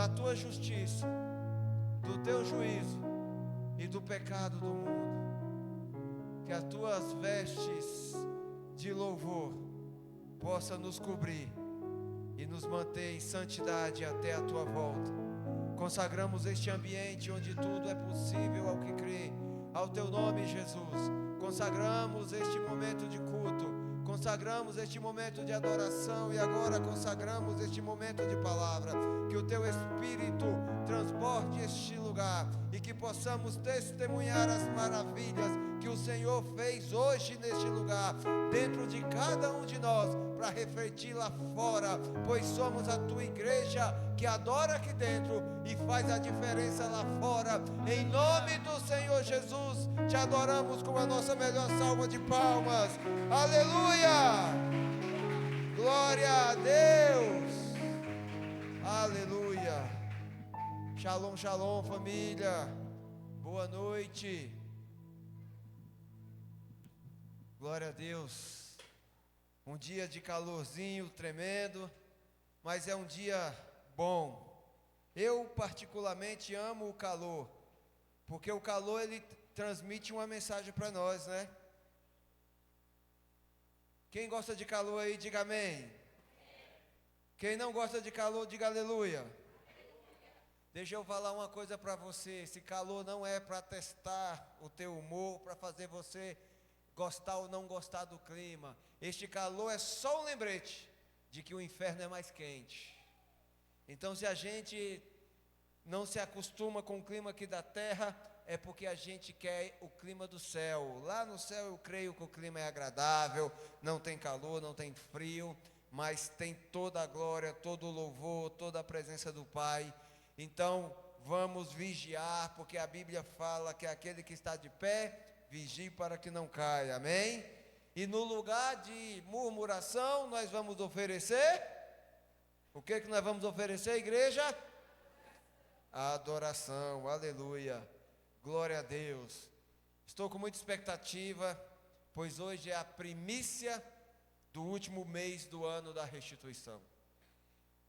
da tua justiça, do teu juízo e do pecado do mundo. Que as tuas vestes de louvor possam nos cobrir e nos manter em santidade até a tua volta. Consagramos este ambiente onde tudo é possível ao que crê, ao teu nome, Jesus. Consagramos este momento de culto, consagramos este momento de adoração e agora consagramos este momento de palavra. Que o teu Espírito transborde este lugar e que possamos testemunhar as maravilhas que o Senhor fez hoje neste lugar, dentro de cada um de nós, para refletir lá fora, pois somos a tua igreja que adora aqui dentro e faz a diferença lá fora. Em nome do Senhor Jesus, te adoramos com a nossa melhor salva de palmas. Aleluia! Glória a Deus! Aleluia! Shalom, shalom, família. Boa noite. Glória a Deus. Um dia de calorzinho tremendo, mas é um dia bom. Eu particularmente amo o calor, porque o calor ele transmite uma mensagem para nós, né? Quem gosta de calor aí, diga amém. Quem não gosta de calor, diga aleluia. Deixa eu falar uma coisa para você. Esse calor não é para testar o teu humor, para fazer você gostar ou não gostar do clima. Este calor é só um lembrete de que o inferno é mais quente. Então, se a gente não se acostuma com o clima aqui da terra, é porque a gente quer o clima do céu. Lá no céu eu creio que o clima é agradável, não tem calor, não tem frio, mas tem toda a glória, todo o louvor, toda a presença do Pai. Então, vamos vigiar, porque a Bíblia fala que aquele que está de pé, vigie para que não caia, amém? E no lugar de murmuração, nós vamos oferecer, o que nós vamos oferecer, igreja? A adoração, aleluia, glória a Deus. Estou com muita expectativa, pois hoje é a primícia do último mês do ano da restituição.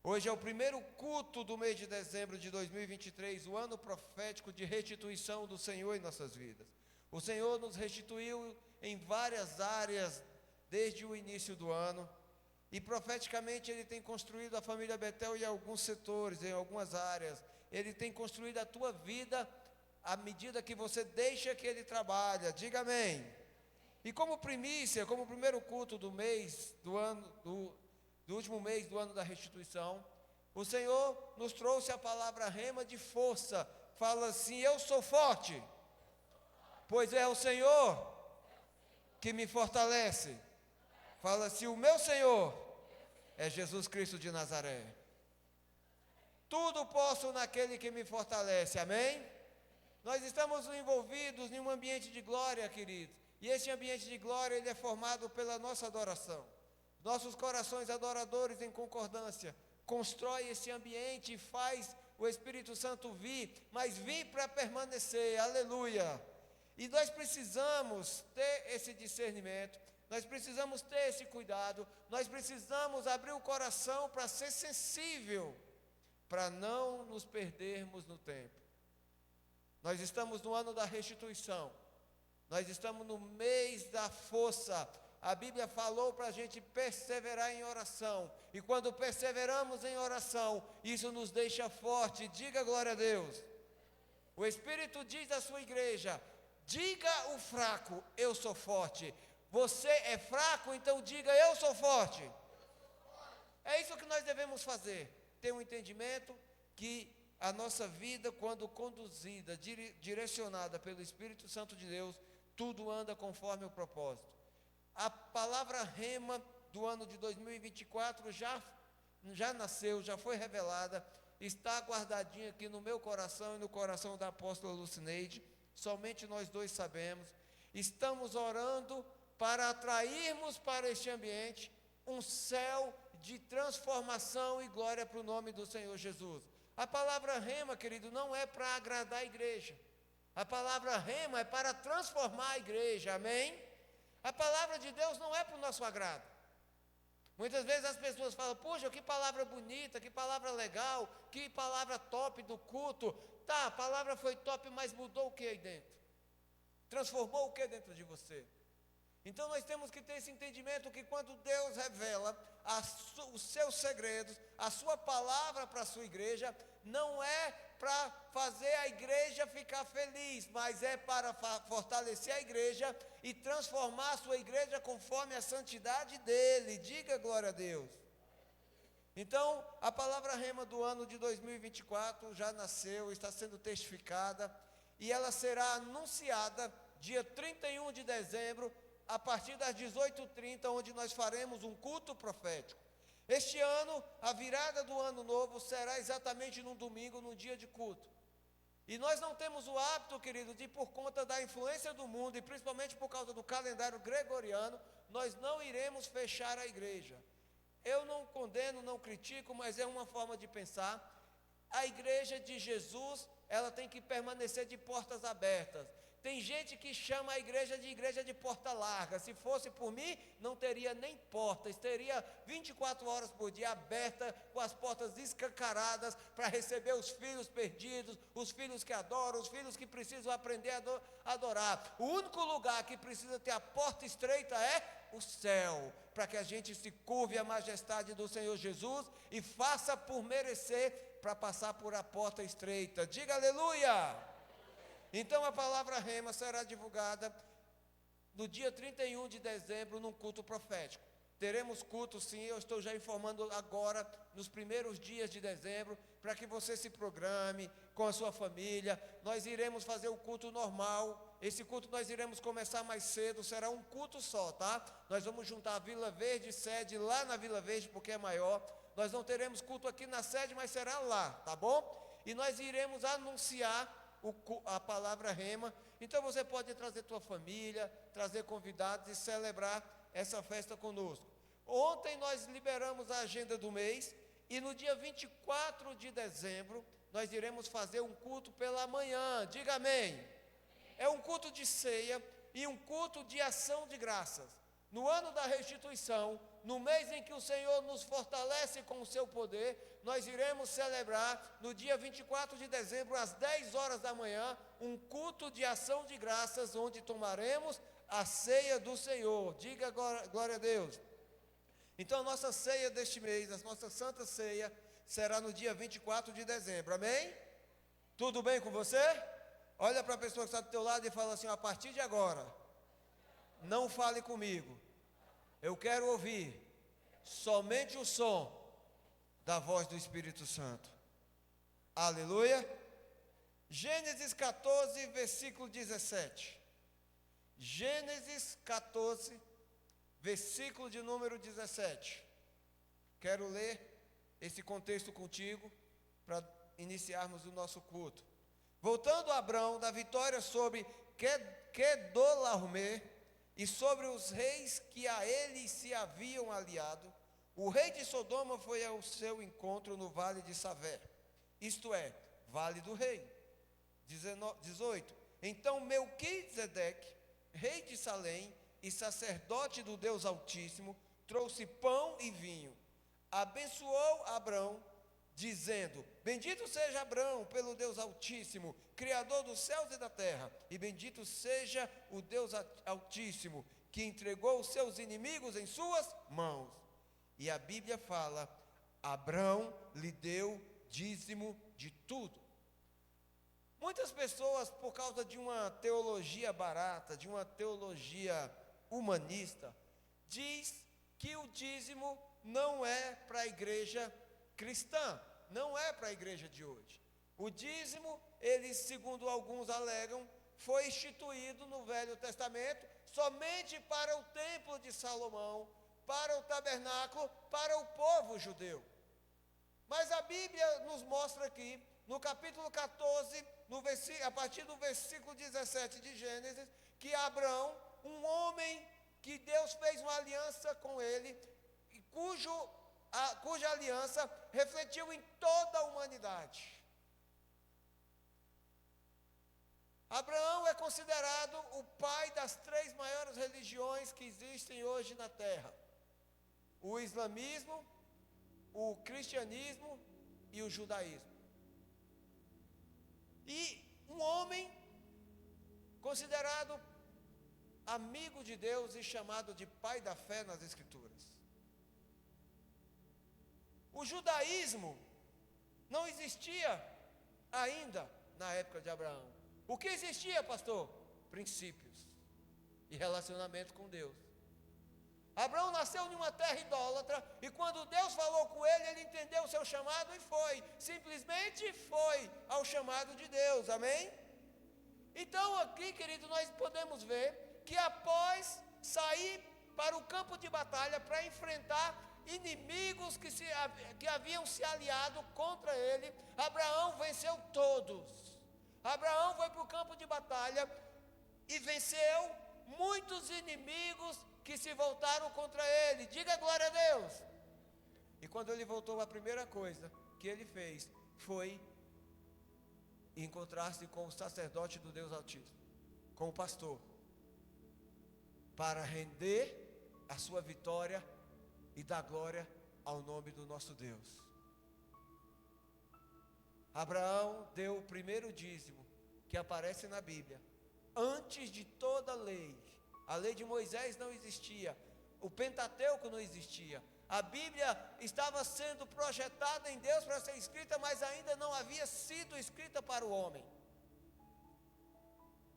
Hoje é o primeiro culto do mês de dezembro de 2023, o ano profético de restituição do Senhor em nossas vidas. O Senhor nos restituiu em várias áreas desde o início do ano, e profeticamente Ele tem construído a família Betel em alguns setores, em algumas áreas. Ele tem construído a tua vida à medida que você deixa que Ele trabalha, diga amém. E como primícia, como primeiro culto do mês, do ano, do último mês do ano da restituição, o Senhor nos trouxe a palavra rema de força. Fala assim: eu sou forte, pois é o Senhor que me fortalece. Fala assim: o meu Senhor é Jesus Cristo de Nazaré. Tudo posso naquele que me fortalece, amém? Nós estamos envolvidos em um ambiente de glória, queridos, e esse ambiente de glória, ele é formado pela nossa adoração. Nossos corações adoradores em concordância constrói esse ambiente e faz o Espírito Santo vir, mas vir para permanecer, aleluia. E nós precisamos ter esse discernimento, nós precisamos ter esse cuidado, nós precisamos abrir o coração para ser sensível, para não nos perdermos no tempo. Nós estamos no ano da restituição, nós estamos no mês da força. A Bíblia falou para a gente perseverar em oração, e quando perseveramos em oração, isso nos deixa forte. Diga glória a Deus. O Espírito diz à sua igreja: diga o fraco, eu sou forte. Você é fraco, então diga, eu sou forte. É isso que nós devemos fazer, ter um entendimento que a nossa vida, quando conduzida, direcionada pelo Espírito Santo de Deus, tudo anda conforme o propósito. A palavra rema do ano de 2024 já nasceu, já foi revelada, está guardadinha aqui no meu coração e no coração da apóstola Lucineide. Somente nós dois sabemos. Estamos orando para atrairmos para este ambiente um céu de transformação e glória para o nome do Senhor Jesus. A palavra rema, querido, não é para agradar a igreja. A palavra rema é para transformar a igreja, amém? A palavra de Deus não é para o nosso agrado. Muitas vezes as pessoas falam, poxa, que palavra bonita, que palavra legal, que palavra top do culto. Tá, a palavra foi top, mas mudou o que aí dentro? Transformou o que dentro de você? Então nós temos que ter esse entendimento que quando Deus revela os seus segredos, a sua palavra para a sua igreja, não é para fazer a igreja ficar feliz, mas é para fortalecer a igreja e transformar a sua igreja conforme a santidade dele. Diga glória a Deus. Então, a palavra rema do ano de 2024 já nasceu, está sendo testificada, e ela será anunciada dia 31 de dezembro, a partir das 18h30, onde nós faremos um culto profético. Este ano, a virada do ano novo será exatamente num domingo, num dia de culto. E nós não temos o hábito, querido, de por conta da influência do mundo, e principalmente por causa do calendário gregoriano, nós não iremos fechar a igreja. Eu não condeno, não critico, mas é uma forma de pensar. A igreja de Jesus, ela tem que permanecer de portas abertas. Tem gente que chama a igreja de porta larga. Se fosse por mim, não teria nem portas, teria 24 horas por dia aberta, com as portas escancaradas, para receber os filhos perdidos, os filhos que adoram, os filhos que precisam aprender a adorar. O único lugar que precisa ter a porta estreita é o céu, para que a gente se curve à majestade do Senhor Jesus e faça por merecer, para passar por a porta estreita. Diga aleluia! Então a palavra rema será divulgada no dia 31 de dezembro, num culto profético. Teremos culto sim, eu estou já informando agora, nos primeiros dias de dezembro, para que você se programe com a sua família. Nós iremos fazer o culto normal. Esse culto nós iremos começar mais cedo, será um culto só, tá? Nós vamos juntar a Vila Verde, sede lá na Vila Verde, porque é maior. Nós não teremos culto aqui na sede, mas será lá, tá bom? E nós iremos anunciar a palavra rema. Então você pode trazer tua família, trazer convidados e celebrar essa festa conosco. Ontem nós liberamos a agenda do mês e no dia 24 de dezembro nós iremos fazer um culto pela manhã. Diga amém. É um culto de ceia e um culto de ação de graças. No ano da restituição, no mês em que o Senhor nos fortalece com o seu poder, nós iremos celebrar no dia 24 de dezembro, às 10 horas da manhã, um culto de ação de graças, onde tomaremos a ceia do Senhor. Diga glória a Deus. Então a nossa ceia deste mês, a nossa santa ceia, será no dia 24 de dezembro, amém? Tudo bem com você? Olha para a pessoa que está do teu lado e fala assim, a partir de agora, não fale comigo. Eu quero ouvir somente o som da voz do Espírito Santo. Aleluia. Gênesis 14, versículo 17. Gênesis 14, versículo de número 17. Quero ler esse contexto contigo para iniciarmos o nosso culto. Voltando a Abrão da vitória sobre Quedorlaomer e sobre os reis que a ele se haviam aliado, o rei de Sodoma foi ao seu encontro no vale de Savé, isto é, vale do rei. 18. Então Melquisedeque, rei de Salém e sacerdote do Deus Altíssimo, trouxe pão e vinho, abençoou Abrão, dizendo, bendito seja Abrão pelo Deus Altíssimo, Criador dos céus e da terra, e bendito seja o Deus Altíssimo, que entregou os seus inimigos em suas mãos. E a Bíblia fala, Abrão lhe deu dízimo de tudo. Muitas pessoas, por causa de uma teologia barata, de uma teologia humanista, diz que o dízimo não é para a igreja cristã, não é para a igreja de hoje. O dízimo, eles, segundo alguns alegam, foi instituído no Velho Testamento somente para o templo de Salomão, para o tabernáculo, para o povo judeu. Mas a Bíblia nos mostra aqui, no capítulo 14, a partir do versículo 17 de Gênesis, que Abrão, um homem que Deus fez uma aliança com ele, cuja aliança refletiu em toda a humanidade. Abraão é considerado o pai das 3 maiores religiões que existem hoje na terra: o islamismo, o cristianismo e o judaísmo. E um homem considerado amigo de Deus e chamado de pai da fé nas Escrituras. O judaísmo não existia ainda na época de Abraão. O que existia, pastor? Princípios e relacionamento com Deus. Abraão nasceu em uma terra idólatra, e quando Deus falou com ele, ele entendeu o seu chamado e foi, simplesmente foi ao chamado de Deus, amém? Então aqui, querido, nós podemos ver que após sair para o campo de batalha para enfrentar inimigos que haviam se aliado contra ele, Abraão venceu todos. Abraão foi para o campo de batalha e venceu muitos inimigos que se voltaram contra ele. Diga glória a Deus. E quando ele voltou, a primeira coisa que ele fez foi encontrar-se com o sacerdote do Deus Altíssimo, com o pastor, para render a sua vitória e dar glória ao nome do nosso Deus. Abraão deu o primeiro dízimo que aparece na Bíblia, antes de toda a lei. A lei de Moisés não existia, o Pentateuco não existia, a Bíblia estava sendo projetada em Deus para ser escrita, mas ainda não havia sido escrita para o homem.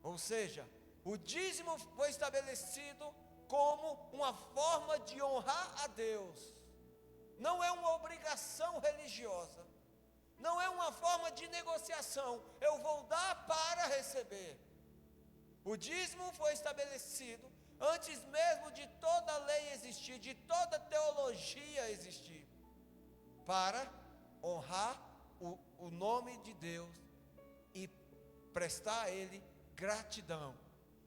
Ou seja, o dízimo foi estabelecido como uma forma de honrar a Deus. Não é uma obrigação religiosa, não é uma forma de negociação, eu vou dar para receber. O dízimo foi estabelecido antes mesmo de toda a lei existir, de toda a teologia existir, para honrar o nome de Deus e prestar a Ele gratidão.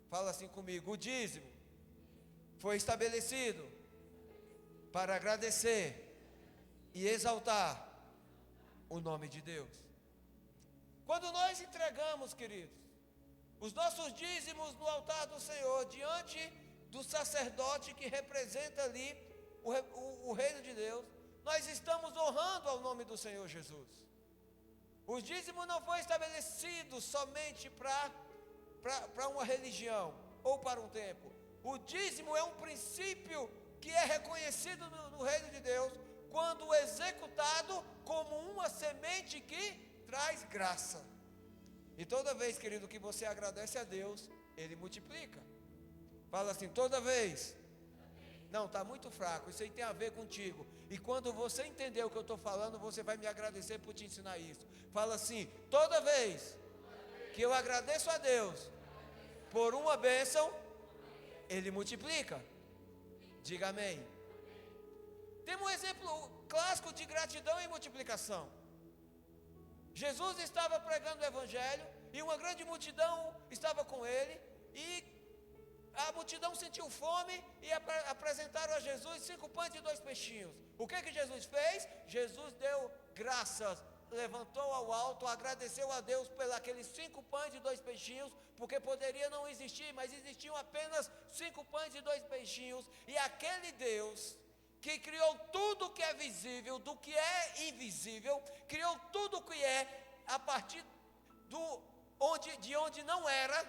Fala assim comigo: o dízimo foi estabelecido para agradecer e exaltar o nome de Deus. Quando nós entregamos, queridos, os nossos dízimos no altar do Senhor, diante do sacerdote que representa ali o reino de Deus, nós estamos honrando ao nome do Senhor Jesus. O dízimo não foi estabelecido somente para uma religião ou para um tempo. O dízimo é um princípio que é reconhecido no reino de Deus quando executado como uma semente que traz graça. E toda vez, querido, que você agradece a Deus, Ele multiplica. Fala assim: toda vez. Não, está muito fraco, isso aí tem a ver contigo. E quando você entender o que eu estou falando, você vai me agradecer por te ensinar isso. Fala assim: toda vez que eu agradeço a Deus por uma bênção, Ele multiplica. Diga amém. Tem um exemplo clássico de gratidão e multiplicação. Jesus estava pregando o Evangelho e uma grande multidão estava com ele, e a multidão sentiu fome e apresentaram a Jesus 5 pães e 2 peixinhos. O que Jesus fez? Jesus deu graças, levantou ao alto, agradeceu a Deus pelos aqueles 5 pães e 2 peixinhos, porque poderia não existir, mas existiam apenas 5 pães e 2 peixinhos, e aquele Deus que criou tudo que é visível, do que é invisível, criou tudo que é a partir de onde não era,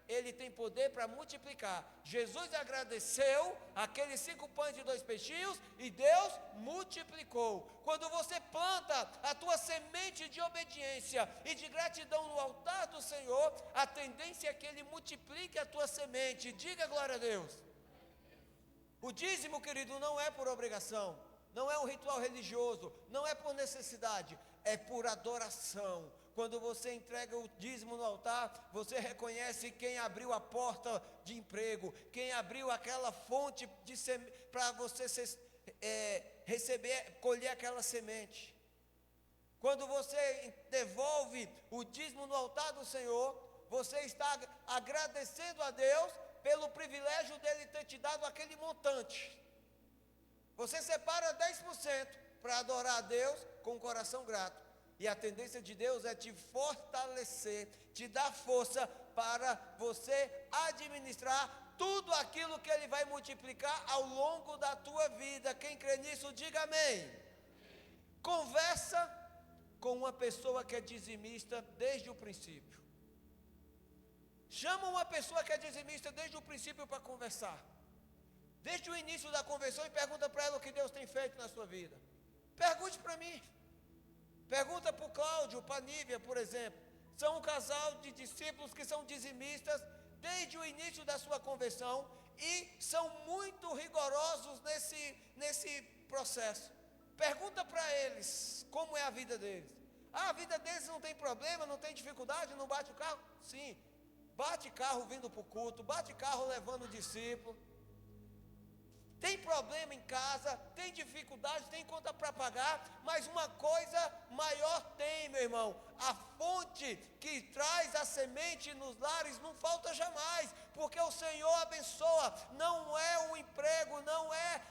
Ele tem poder para multiplicar. Jesus agradeceu aqueles 5 pães e 2 peixinhos e Deus multiplicou. Quando você planta a tua semente de obediência e de gratidão no altar do Senhor, a tendência é que Ele multiplique a tua semente. Diga glória a Deus. O dízimo, querido, não é por obrigação, não é um ritual religioso, não é por necessidade, é por adoração. Quando você entrega o dízimo no altar, você reconhece quem abriu a porta de emprego, quem abriu aquela fonte para você receber, colher aquela semente. Quando você devolve o dízimo no altar do Senhor, você está agradecendo a Deus pelo privilégio dele ter te dado aquele montante. Você separa 10% para adorar a Deus com um coração grato. E a tendência de Deus é te fortalecer, te dar força para você administrar tudo aquilo que Ele vai multiplicar ao longo da tua vida. Quem crê nisso, diga amém. Conversa com uma pessoa que é dizimista desde o princípio. Chama uma pessoa que é dizimista desde o princípio para conversar. Desde o início da conversão e pergunta para ela o que Deus tem feito na sua vida. Pergunte para mim. Pergunta para o Cláudio, para a Nívia, por exemplo. São um casal de discípulos que são dizimistas desde o início da sua conversão e são muito rigorosos nesse processo. Pergunta para eles como é a vida deles. A vida deles não tem problema, não tem dificuldade, não bate o carro? Sim, bate carro vindo para o culto, bate carro levando o discípulo. Tem problema em casa, tem dificuldade, tem conta para pagar, mas uma coisa maior tem, meu irmão. A fonte que traz a semente nos lares não falta jamais, porque o Senhor abençoa. Não é o emprego, não é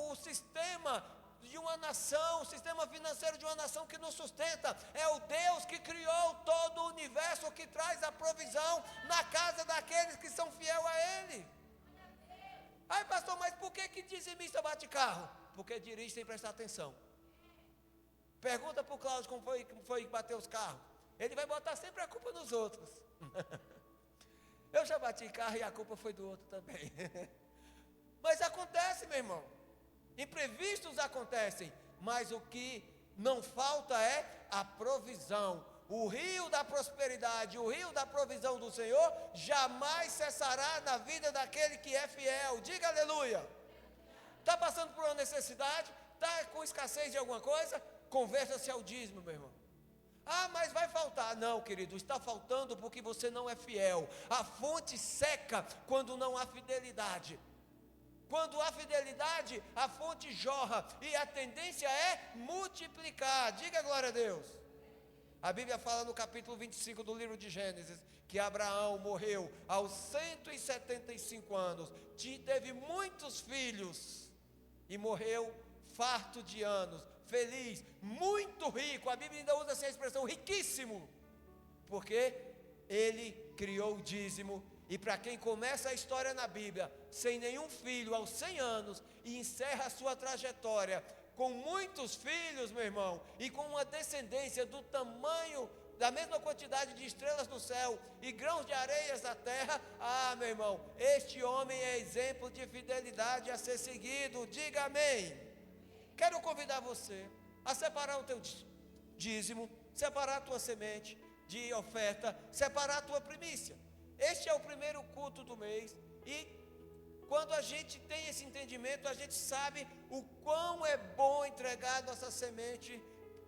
o sistema de uma nação, o sistema financeiro de uma nação que nos sustenta. É o Deus que criou todo o universo, que traz a provisão na casa daqueles que são fiéis a Ele. Ai, pastor, mas por que dizimista bate carro? Porque dirige sem prestar atenção. Pergunta para o Cláudio como foi bater os carros. Ele vai botar sempre a culpa nos outros. Eu já bati carro e a culpa foi do outro também. Mas acontece, meu irmão. Imprevistos acontecem. Mas o que não falta é a provisão. O rio da prosperidade, o rio da provisão do Senhor jamais cessará na vida daquele que é fiel. Diga aleluia. Está passando por uma necessidade? Está com escassez de alguma coisa? Converta-se ao dízimo, meu irmão. Ah, mas vai faltar. Não, querido, está faltando porque você não é fiel. A fonte seca quando não há fidelidade. Quando há fidelidade, a fonte jorra e a tendência é multiplicar. Diga glória a Deus. A Bíblia fala no capítulo 25 do livro de Gênesis, que Abraão morreu aos 175 anos, teve muitos filhos, e morreu farto de anos, feliz, muito rico. A Bíblia ainda usa essa expressão, riquíssimo, porque ele criou o dízimo. E para quem começa a história na Bíblia, sem nenhum filho, aos 100 anos, e encerra a sua trajetória, com muitos filhos, meu irmão, e com uma descendência do tamanho, da mesma quantidade de estrelas no céu e grãos de areias da terra. Ah, meu irmão, este homem é exemplo de fidelidade a ser seguido. Diga amém. Quero convidar você a separar o teu dízimo, separar a tua semente de oferta, separar a tua primícia. Este é o primeiro culto do mês e quando a gente tem esse entendimento, a gente sabe o quão é bom entregar nossa semente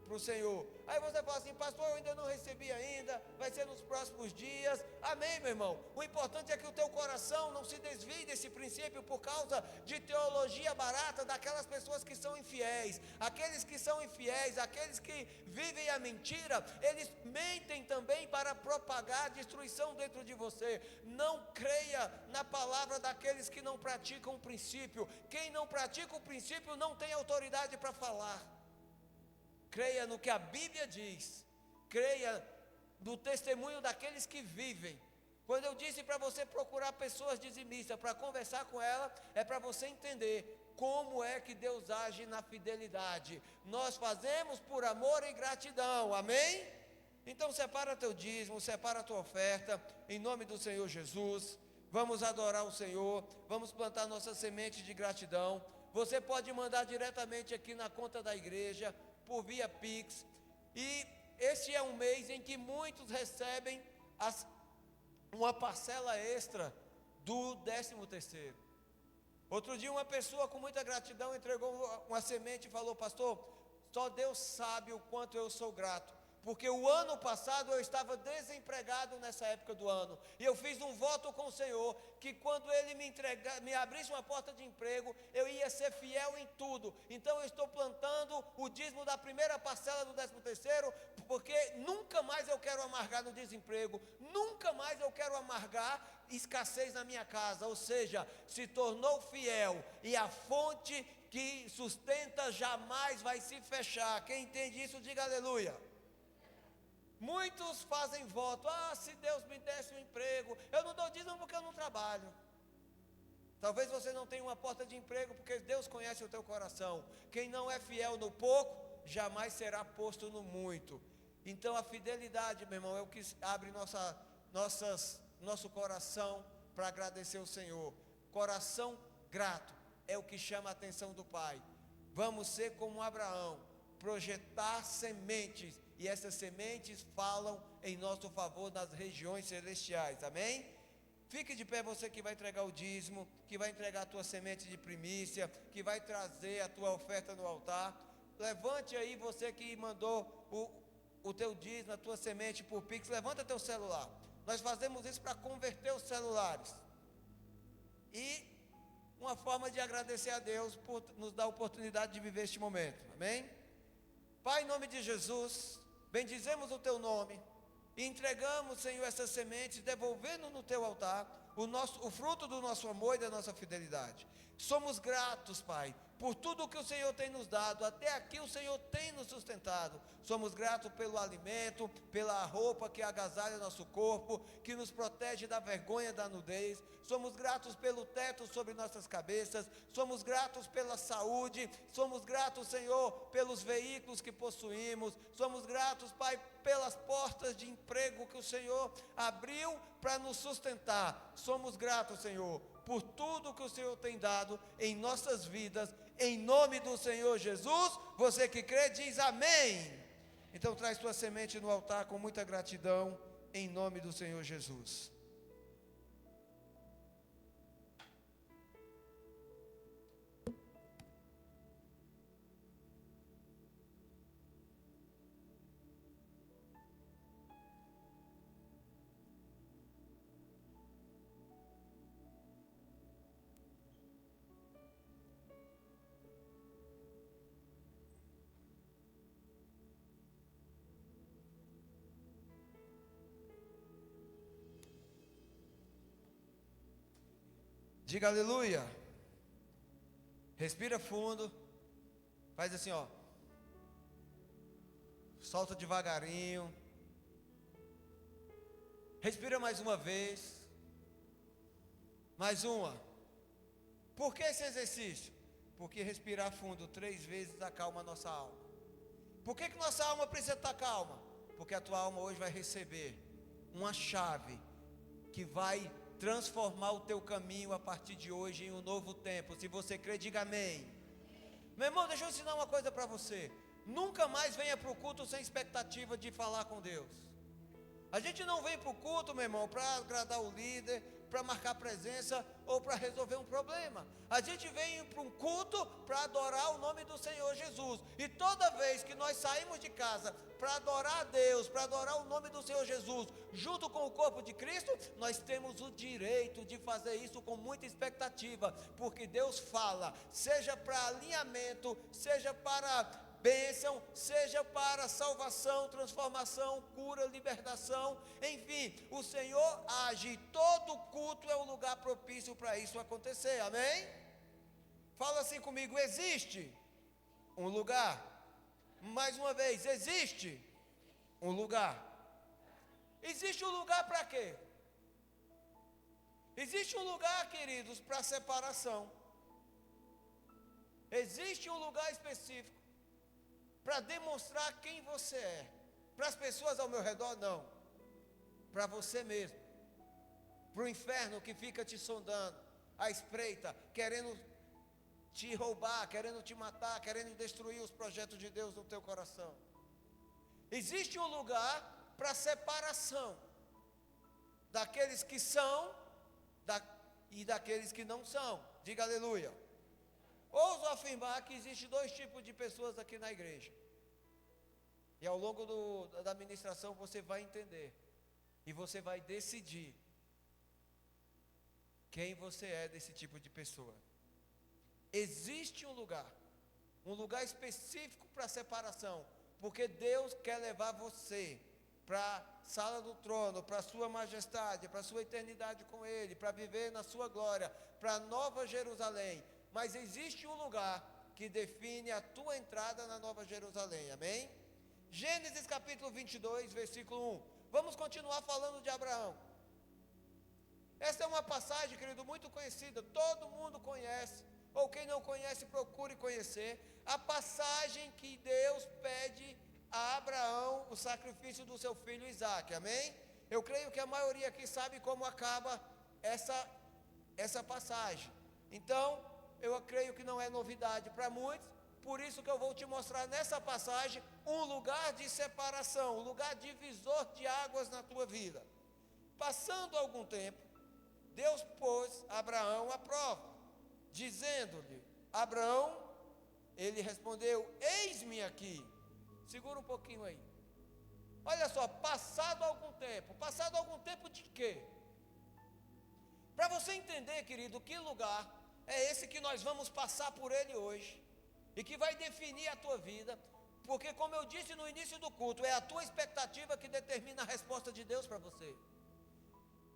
para o Senhor. Aí você fala assim, pastor, eu ainda não recebi ainda, vai ser nos próximos dias. Amém, meu irmão? O importante é que o teu coração não se desvie desse princípio por causa de teologia barata daquelas pessoas que são infiéis. Aqueles que são infiéis, aqueles que vivem a mentira, eles mentem também para propagar destruição dentro de você. Não creia na palavra daqueles que não praticam o princípio. Quem não pratica o princípio não tem autoridade para falar. Creia no que a Bíblia diz. Creia no testemunho daqueles que vivem. Quando eu disse para você procurar pessoas dizimistas para conversar com ela, é para você entender como é que Deus age na fidelidade. Nós fazemos por amor e gratidão, amém? Então separa teu dízimo, separa a tua oferta, em nome do Senhor Jesus. Vamos adorar o Senhor, vamos plantar nossa semente de gratidão. Você pode mandar diretamente aqui na conta da igreja, por via Pix, e este é um mês em que muitos recebem uma parcela extra do 13º. Outro dia uma pessoa com muita gratidão entregou uma semente e falou, pastor, só Deus sabe o quanto eu sou grato, porque o ano passado eu estava desempregado nessa época do ano, e eu fiz um voto com o Senhor, que quando Ele me abrisse uma porta de emprego, eu ia ser fiel em tudo. Então eu estou plantando o dízimo da primeira parcela do 13º, porque nunca mais eu quero amargar no desemprego, nunca mais eu quero amargar escassez na minha casa. Ou seja, se tornou fiel, e a fonte que sustenta jamais vai se fechar. Quem entende isso, diga aleluia. Muitos fazem voto, se Deus me desse um emprego, eu não dou dízimo porque eu não trabalho. Talvez você não tenha uma porta de emprego, porque Deus conhece o teu coração. Quem não é fiel no pouco, jamais será posto no muito. Então a fidelidade, meu irmão, é o que abre nosso coração para agradecer o Senhor. Coração grato é o que chama a atenção do Pai. Vamos ser como Abraão, projetar sementes, e essas sementes falam em nosso favor nas regiões celestiais, amém? Fique de pé, você que vai entregar o dízimo, que vai entregar a tua semente de primícia, que vai trazer a tua oferta no altar. Levante aí, você que mandou o teu dízimo, a tua semente por Pix, levanta teu celular. Nós fazemos isso para converter os celulares. E uma forma de agradecer a Deus por nos dar a oportunidade de viver este momento, amém? Pai, em nome de Jesus, bendizemos o teu nome e entregamos, Senhor, essas sementes, devolvendo no teu altar o fruto do nosso amor e da nossa fidelidade. Somos gratos, Pai, por tudo que o Senhor tem nos dado. Até aqui o Senhor tem nos sustentado. Somos gratos pelo alimento, pela roupa que agasalha nosso corpo, que nos protege da vergonha, da nudez. Somos gratos pelo teto sobre nossas cabeças. Somos gratos pela saúde. Somos gratos, Senhor, pelos veículos que possuímos. Somos gratos, Pai, pelas portas de emprego que o Senhor abriu para nos sustentar. Somos gratos, Senhor, por tudo que o Senhor tem dado em nossas vidas, em nome do Senhor Jesus. Você que crê diz amém. Então traz tua semente no altar com muita gratidão, em nome do Senhor Jesus. Diga aleluia. Respira fundo. Faz assim, ó. Solta devagarinho. Respira mais uma vez. Mais uma. Por que esse exercício? Porque respirar fundo 3 vezes acalma a nossa alma. Por que nossa alma precisa estar calma? Porque a tua alma hoje vai receber uma chave que vai transformar o teu caminho a partir de hoje em um novo tempo. Se você crê, diga amém. Meu irmão, deixa eu ensinar uma coisa para você. Nunca mais venha para o culto sem expectativa de falar com Deus. A gente não vem para o culto, meu irmão, para agradar o líder, para marcar presença ou para resolver um problema. A gente vem para um culto para adorar o nome do Senhor Jesus. E toda vez que nós saímos de casa para adorar a Deus, para adorar o nome do Senhor Jesus, junto com o corpo de Cristo, nós temos o direito de fazer isso com muita expectativa, porque Deus fala, seja para alinhamento, seja para bênção, seja para salvação, transformação, cura, libertação, enfim, o Senhor age, todo culto é um lugar propício para isso acontecer, amém? Fala assim comigo, existe um lugar, mais uma vez, existe um lugar. Existe um lugar para quê? Existe um lugar, queridos, para separação. Existe um lugar específico para demonstrar quem você é. Para as pessoas ao meu redor, não. Para você mesmo. Para o inferno que fica te sondando, à espreita, querendo te roubar, querendo te matar, querendo destruir os projetos de Deus no teu coração. Existe um lugar para separação daqueles que são e daqueles que não são. Diga aleluia. Ouso afirmar que existe 2 tipos de pessoas aqui na igreja. E ao longo da ministração você vai entender. E você vai decidir quem você é desse tipo de pessoa. Existe um lugar específico para separação. Porque Deus quer levar você para a sala do trono, para a sua majestade, para a sua eternidade com Ele, para viver na sua glória, para a nova Jerusalém. Mas existe um lugar que define a tua entrada na Nova Jerusalém, amém? Gênesis capítulo 22, versículo 1. Vamos continuar falando de Abraão. Essa é uma passagem, querido, muito conhecida, todo mundo conhece, ou quem não conhece, procure conhecer, a passagem que Deus pede a Abraão o sacrifício do seu filho Isaque, amém? Eu creio que a maioria aqui sabe como acaba essa passagem. Então, eu creio que não é novidade para muitos, por isso que eu vou te mostrar nessa passagem um lugar de separação, um lugar divisor de águas na tua vida. Passando algum tempo, Deus pôs Abraão à prova, dizendo-lhe: Abraão, ele respondeu: eis-me aqui. Segura um pouquinho aí. Olha só, passado algum tempo de quê? Para você entender, querido, que lugar é esse que nós vamos passar por ele hoje, e que vai definir a tua vida, porque como eu disse no início do culto, é a tua expectativa que determina a resposta de Deus para você.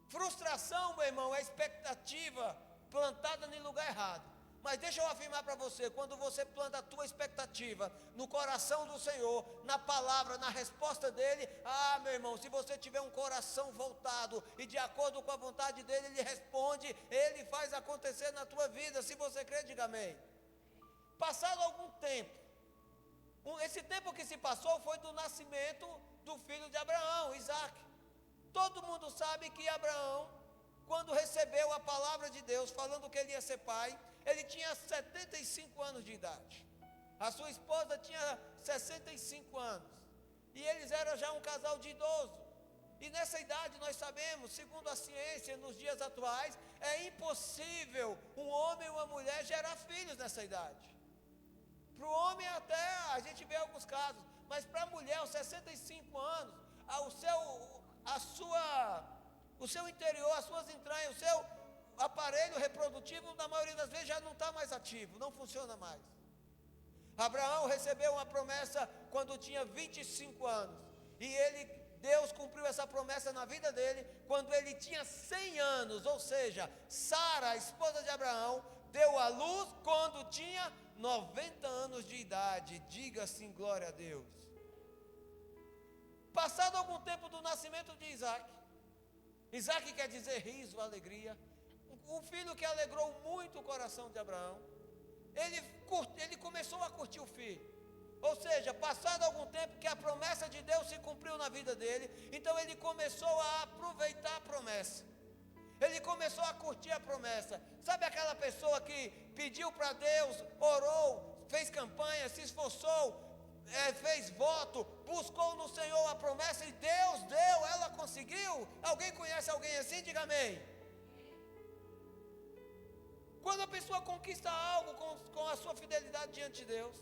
Frustração, meu irmão, é expectativa plantada no lugar errado. Mas deixa eu afirmar para você, quando você planta a tua expectativa no coração do Senhor, na palavra, na resposta dele, meu irmão, se você tiver um coração voltado e de acordo com a vontade dele, ele responde, ele faz acontecer na tua vida. Se você crê, diga amém. Passado algum tempo, esse tempo que se passou foi do nascimento do filho de Abraão, Isaque. Todo mundo sabe que Abraão, quando recebeu a palavra de Deus, falando que ele ia ser pai, ele tinha 75 anos de idade. A sua esposa tinha 65 anos. E eles eram já um casal de idoso. E nessa idade nós sabemos, segundo a ciência, nos dias atuais, é impossível um homem e uma mulher gerar filhos nessa idade. Para o homem até a gente vê alguns casos, mas para a mulher aos 65 anos, o seu interior, as suas entranhas, o seu aparelho reprodutivo, na maioria das vezes já não está mais ativo, não funciona mais. Abraão recebeu uma promessa quando tinha 25 anos, e Deus cumpriu essa promessa na vida dele quando ele tinha 100 anos, ou seja, Sara, a esposa de Abraão, deu à luz quando tinha 90 anos de idade. Diga assim, glória a Deus. Passado algum tempo do nascimento de Isaque, Isaque quer dizer riso, alegria, um filho que alegrou muito o coração de Abraão. Ele começou a curtir o filho, ou seja, passado algum tempo que a promessa de Deus se cumpriu na vida dele, então ele começou a aproveitar a promessa, ele começou a curtir a promessa. Sabe aquela pessoa que pediu para Deus, orou, fez campanha, se esforçou, fez voto, buscou no Senhor a promessa e Deus deu, ela conseguiu? Alguém conhece alguém assim? Diga amém. Quando a pessoa conquista algo com a sua fidelidade diante de Deus,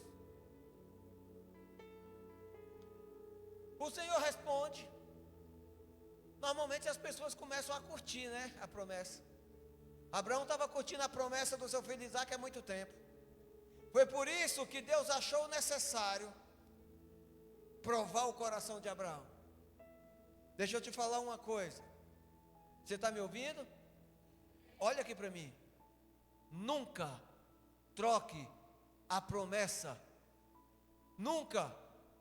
o Senhor responde. Normalmente as pessoas começam a curtir, né, a promessa. Abraão estava curtindo a promessa do seu filho Isaque há muito tempo. Foi por isso que Deus achou necessário provar o coração de Abraão. Deixa eu te falar uma coisa. Você está me ouvindo? Olha aqui para mim. Nunca troque a promessa. Nunca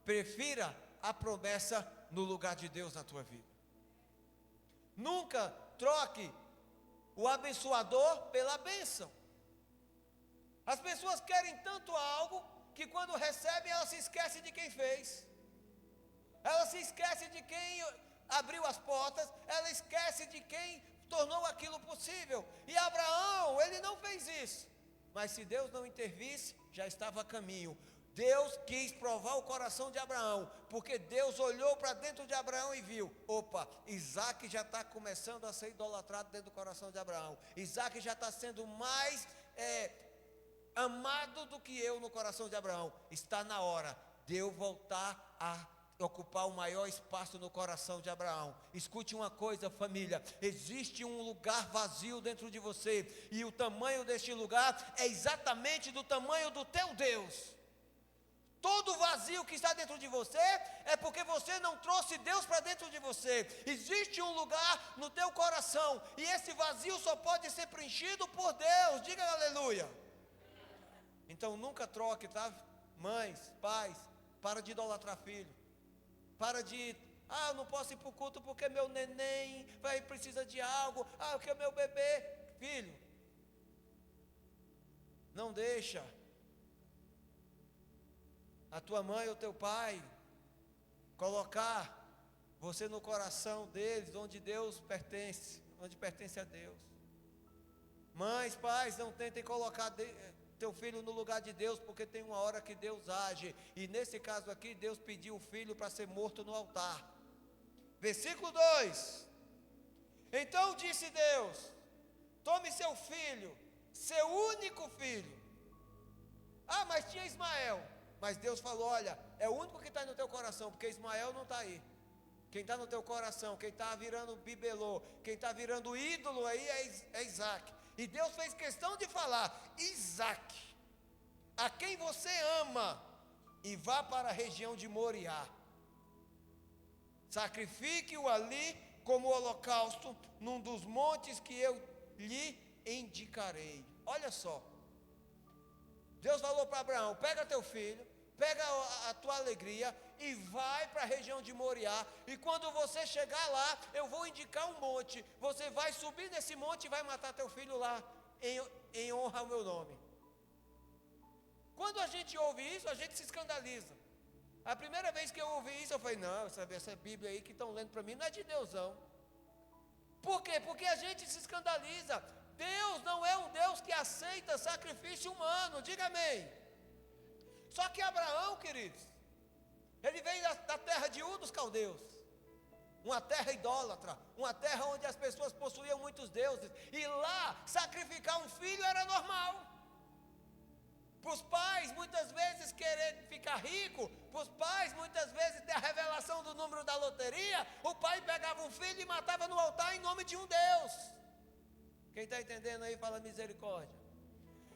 prefira a promessa no lugar de Deus na tua vida. Nunca troque o abençoador pela bênção. As pessoas querem tanto algo que quando recebem elas se esquecem de quem fez. Ela se esquece de quem abriu as portas, ela esquece de quem tornou aquilo possível. E Abraão, ele não fez isso. Mas se Deus não intervisse, já estava a caminho. Deus quis provar o coração de Abraão, porque Deus olhou para dentro de Abraão e viu, opa, Isaque já está começando a ser idolatrado dentro do coração de Abraão. Isaque já está sendo mais amado do que eu no coração de Abraão. Está na hora de eu voltar a ocupar o maior espaço no coração de Abraão. Escute uma coisa, família, existe um lugar vazio dentro de você, e o tamanho deste lugar é exatamente do tamanho do teu Deus. Todo vazio que está dentro de você é porque você não trouxe Deus para dentro de você. Existe um lugar no teu coração, e esse vazio só pode ser preenchido por Deus. Diga aleluia. Então nunca troque, tá? Mães, pais, para de idolatrar filho. Para de Ah, eu não posso ir para o culto porque meu neném precisa de algo. Ah, porque o meu bebê. Filho, não deixa a tua mãe ou teu pai colocar você no coração deles, onde Deus pertence, onde pertence a Deus. Mães, pais, não tentem colocar teu filho no lugar de Deus, porque tem uma hora que Deus age, e nesse caso aqui, Deus pediu o filho para ser morto no altar. Versículo 2: então disse Deus: tome seu filho, seu único filho. Ah, mas tinha Ismael. Mas Deus falou: olha, é o único que está no teu coração, porque Ismael não está aí. Quem está no teu coração, quem está virando bibelô, quem está virando ídolo aí é Isaac. E Deus fez questão de falar: Isaac, a quem você ama, e vá para a região de Moriá. Sacrifique-o ali como holocausto, num dos montes que eu lhe indicarei. Olha só, Deus falou para Abraão: pega teu filho, pega a tua alegria e vai para a região de Moriá, e quando você chegar lá, eu vou indicar um monte, você vai subir nesse monte e vai matar teu filho lá, em honra ao meu nome. Quando a gente ouve isso, a gente se escandaliza. A primeira vez que eu ouvi isso, eu falei: não, essa Bíblia aí que estão lendo para mim não é de Deus não. Por quê? Porque a gente se escandaliza. Deus não é um Deus que aceita sacrifício humano, diga amém. Só que Abraão, queridos, ele veio da terra de Ur dos caldeus, uma terra idólatra, uma terra onde as pessoas possuíam muitos deuses, e lá sacrificar um filho era normal. Para os pais muitas vezes querer ficar rico, para os pais muitas vezes ter a revelação do número da loteria, o pai pegava um filho e matava no altar em nome de um Deus. Quem está entendendo aí fala misericórdia.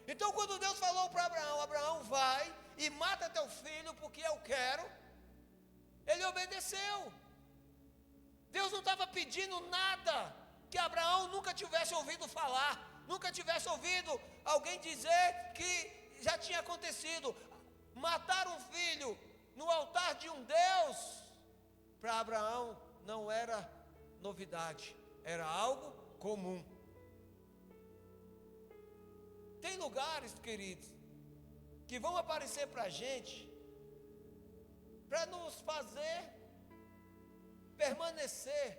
Então quando Deus falou para Abraão: Abraão, vai e mata teu filho porque eu quero, ele obedeceu. Deus não estava pedindo nada que Abraão nunca tivesse ouvido falar, nunca tivesse ouvido alguém dizer que já tinha acontecido. Matar um filho no altar de um Deus, para Abraão não era novidade, era algo comum. Tem lugares, queridos, que vão aparecer para a gente, para nos fazer permanecer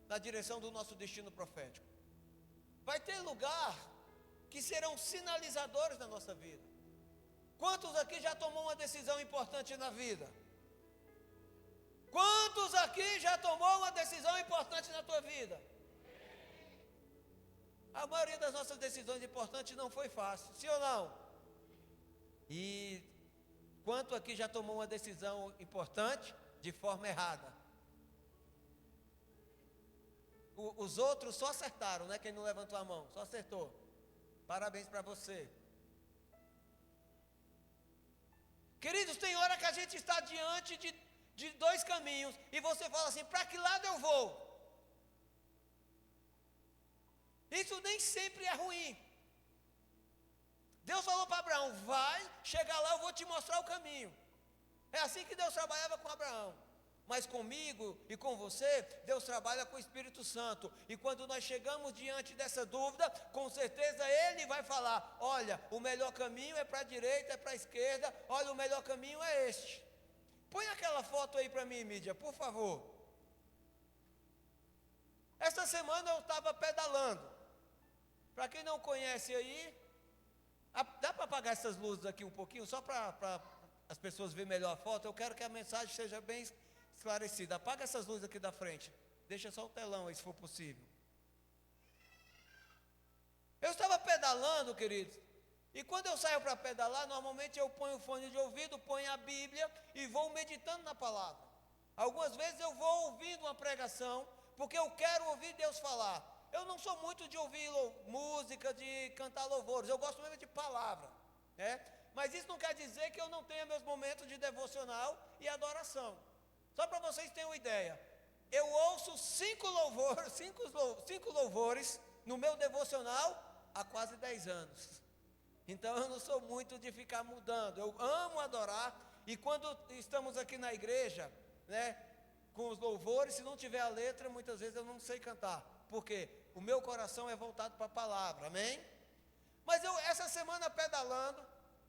na direção do nosso destino profético. Vai ter lugar que serão sinalizadores da nossa vida. Quantos aqui já tomou uma decisão importante na vida? Quantos aqui já tomou uma decisão importante na tua vida? A maioria das nossas decisões importantes não foi fácil, sim ou não? E quanto aqui já tomou uma decisão importante de forma errada? Os outros só acertaram, né? Quem não levantou a mão, só acertou. Parabéns para você. Queridos, tem hora que a gente está diante de dois caminhos, e você fala assim: para que lado eu vou? Isso nem sempre é ruim. Deus falou para Abraão: vai, chega lá, eu vou te mostrar o caminho. É assim que Deus trabalhava com Abraão. Mas comigo e com você, Deus trabalha com o Espírito Santo. E quando nós chegamos diante dessa dúvida, com certeza Ele vai falar: olha, o melhor caminho é para a direita, é para a esquerda. Olha, o melhor caminho é este. Põe aquela foto aí para mim, mídia, por favor. Esta semana eu estava pedalando. Para quem não conhece aí, dá para apagar essas luzes aqui um pouquinho, só para as pessoas verem melhor a foto. Eu quero que a mensagem seja bem esclarecida. Apaga essas luzes aqui da frente. Deixa só o telão aí, se for possível. Eu estava pedalando, queridos, e quando eu saio para pedalar, normalmente eu ponho o fone de ouvido, ponho a Bíblia e vou meditando na palavra. Algumas vezes eu vou ouvindo uma pregação, porque eu quero ouvir Deus falar. Eu não sou muito de ouvir música, de cantar louvores, eu gosto mesmo de palavra, né? Mas isso não quer dizer que eu não tenha meus momentos de devocional e adoração. Só para vocês terem uma ideia, eu ouço 5 louvores no meu devocional há quase 10 anos. Então eu não sou muito de ficar mudando. Eu amo adorar, E quando estamos aqui na igreja, né, com os louvores, se não tiver a letra, muitas vezes eu não sei cantar. Por quê? O meu coração é voltado para a palavra, amém? Mas eu, essa semana pedalando,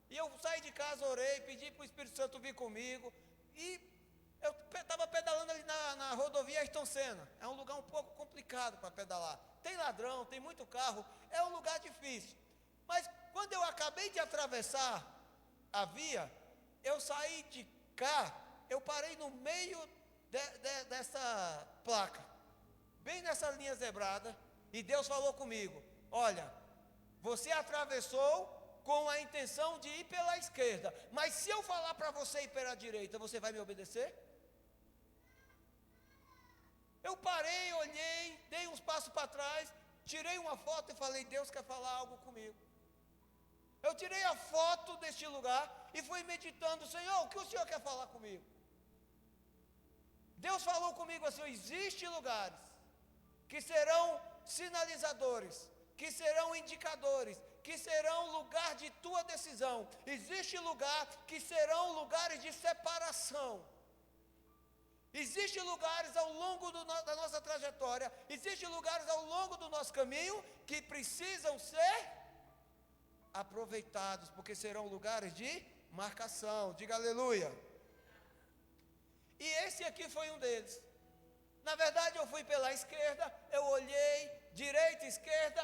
e eu saí de casa, orei, pedi para o Espírito Santo vir comigo, e eu estava pedalando ali na rodovia Ayrton Senna. É um lugar um pouco complicado para pedalar. Tem ladrão, tem muito carro, é um lugar difícil. Mas quando eu acabei de atravessar a via, eu saí de cá, eu parei no meio dessa placa, bem nessa linha zebrada, e Deus falou comigo: olha, você atravessou com a intenção de ir pela esquerda, mas se eu falar para você ir pela direita, você vai me obedecer? Eu parei, olhei, dei uns passos para trás, tirei uma foto e falei: Deus quer falar algo comigo. Eu tirei a foto deste lugar e fui meditando: Senhor, o que o Senhor quer falar comigo? Deus falou comigo assim: existem lugares que serão sinalizadores, que serão indicadores, que serão lugar de tua decisão. Existe lugar que serão lugares de separação. Existem lugares ao longo da nossa trajetória, existem lugares ao longo do nosso caminho que precisam ser aproveitados, porque serão lugares de marcação. Diga aleluia. E esse aqui foi um deles. Na verdade, eu fui pela esquerda, eu olhei, direita, esquerda,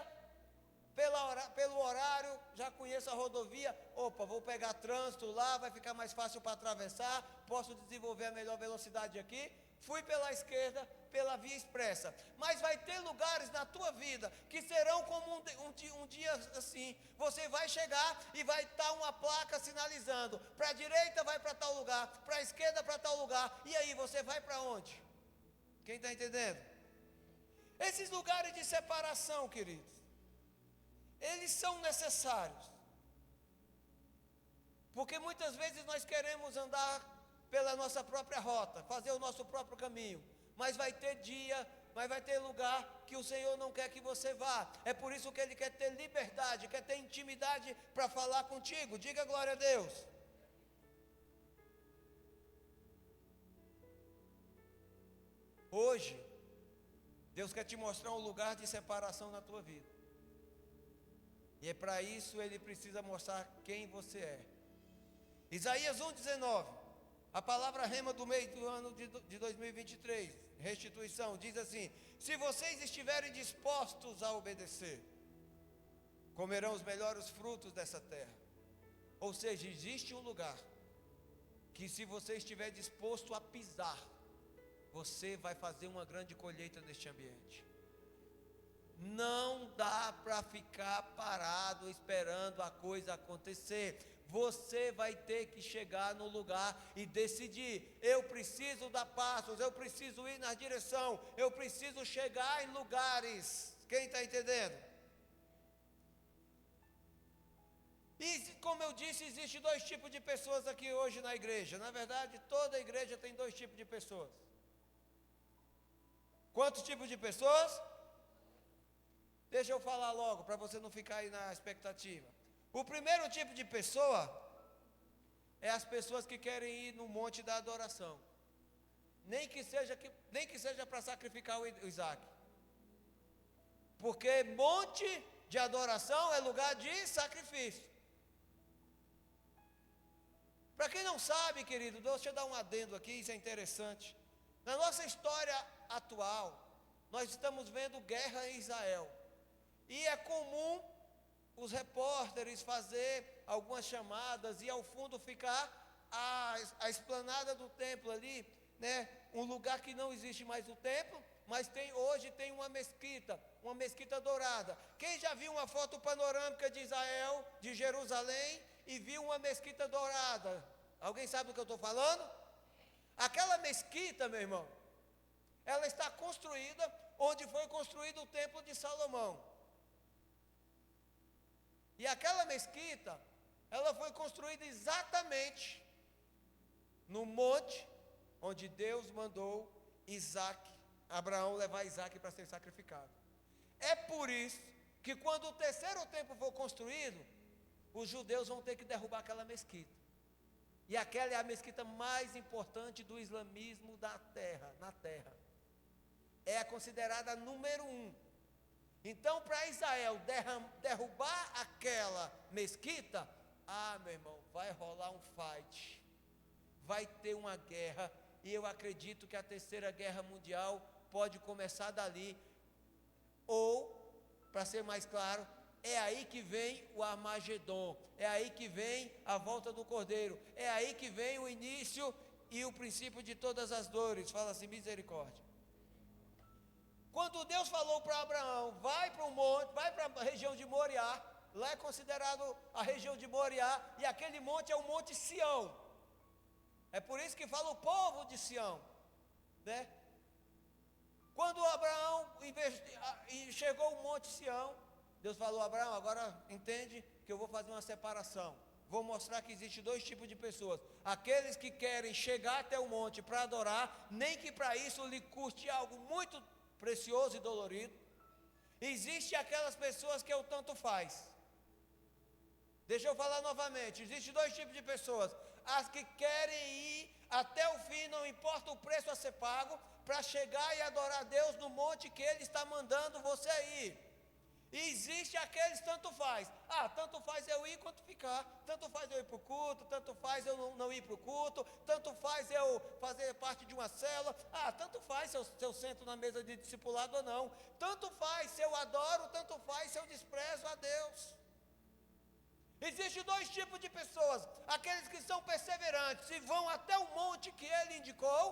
pelo horário, já conheço a rodovia, opa, vou pegar trânsito lá, vai ficar mais fácil para atravessar, posso desenvolver a melhor velocidade aqui. Fui pela esquerda, pela via expressa. Mas vai ter lugares na tua vida que serão como um dia assim. Você vai chegar e vai estar uma placa sinalizando: para a direita vai para tal lugar, para a esquerda para tal lugar. E aí, você vai para onde? Quem está entendendo? Esses lugares de separação, queridos, eles são necessários, porque muitas vezes nós queremos andar pela nossa própria rota, fazer o nosso próprio caminho, mas vai ter dia, mas vai ter lugar que o Senhor não quer que você vá. É por isso que Ele quer ter liberdade, quer ter intimidade para falar contigo. Diga glória a Deus. Hoje, Deus quer te mostrar um lugar de separação na tua vida. E é para isso Ele precisa mostrar quem você é. Isaías 1,19, a palavra rema do meio do ano de 2023, restituição, diz assim: se vocês estiverem dispostos a obedecer, comerão os melhores frutos dessa terra. Ou seja, existe um lugar que, se você estiver disposto a pisar, você vai fazer uma grande colheita neste ambiente. Não dá para ficar parado esperando a coisa acontecer. Você vai ter que chegar no lugar e decidir: eu preciso dar passos, eu preciso ir na direção, eu preciso chegar em lugares. Quem está entendendo? E como eu disse, existe dois tipos de pessoas aqui hoje na igreja. Na verdade, toda a igreja tem dois tipos de pessoas. Quantos tipos de pessoas? Deixa eu falar logo, para você não ficar aí na expectativa. O primeiro tipo de pessoa é as pessoas que querem ir no monte da adoração. Nem que seja para sacrificar o Isaac. Porque monte de adoração é lugar de sacrifício. Para quem não sabe, querido, deixa eu dar um adendo aqui, isso é interessante. Na nossa história atual, nós estamos vendo guerra em Israel. E é comum os repórteres fazer algumas chamadas e ao fundo ficar a esplanada do templo ali, né? Um lugar que não existe mais o templo, mas hoje tem uma mesquita dourada. Quem já viu uma foto panorâmica de Israel, de Jerusalém, e viu uma mesquita dourada? Alguém sabe do que eu estou falando? Aquela mesquita, meu irmão, ela está construída onde foi construído o templo de Salomão. E aquela mesquita, ela foi construída exatamente no monte onde Deus mandou Abraão levar Isaac para ser sacrificado. É por isso que quando o terceiro templo for construído, os judeus vão ter que derrubar aquela mesquita. E aquela é a mesquita mais importante do islamismo na terra. É considerada número 1. Então, para Israel derrubar aquela mesquita, meu irmão, vai rolar um fight. Vai ter uma guerra. E eu acredito que a terceira guerra mundial pode começar dali. Ou, para ser mais claro, é aí que vem o Armagedon, é aí que vem a volta do Cordeiro, é aí que vem o início e o princípio de todas as dores. Fala assim, misericórdia. Quando Deus falou para Abraão, vai para o monte, vai para a região de Moriá, lá é considerado a região de Moriá, e aquele monte é o Monte Sião. É por isso que fala o povo de Sião, né? Quando Abraão chegou ao Monte Sião, Deus falou: Abraão, agora entende que eu vou fazer uma separação. Vou mostrar que existe 2 tipos de pessoas: aqueles que querem chegar até o monte para adorar, nem que para isso lhe custe algo muito precioso e dolorido. Existe aquelas pessoas que é o tanto faz. Deixa eu falar novamente: existe 2 tipos de pessoas: as que querem ir até o fim, não importa o preço a ser pago, para chegar e adorar a Deus no monte que Ele está mandando você ir. E existe aqueles tanto faz. Tanto faz eu ir quanto ficar. Tanto faz eu ir para o culto, tanto faz eu não ir para o culto, tanto faz eu fazer parte de uma célula. Tanto faz se eu sento na mesa de discipulado ou não. Tanto faz se eu adoro, tanto faz se eu desprezo a Deus. Existem 2 tipos de pessoas: aqueles que são perseverantes e vão até o monte que Ele indicou,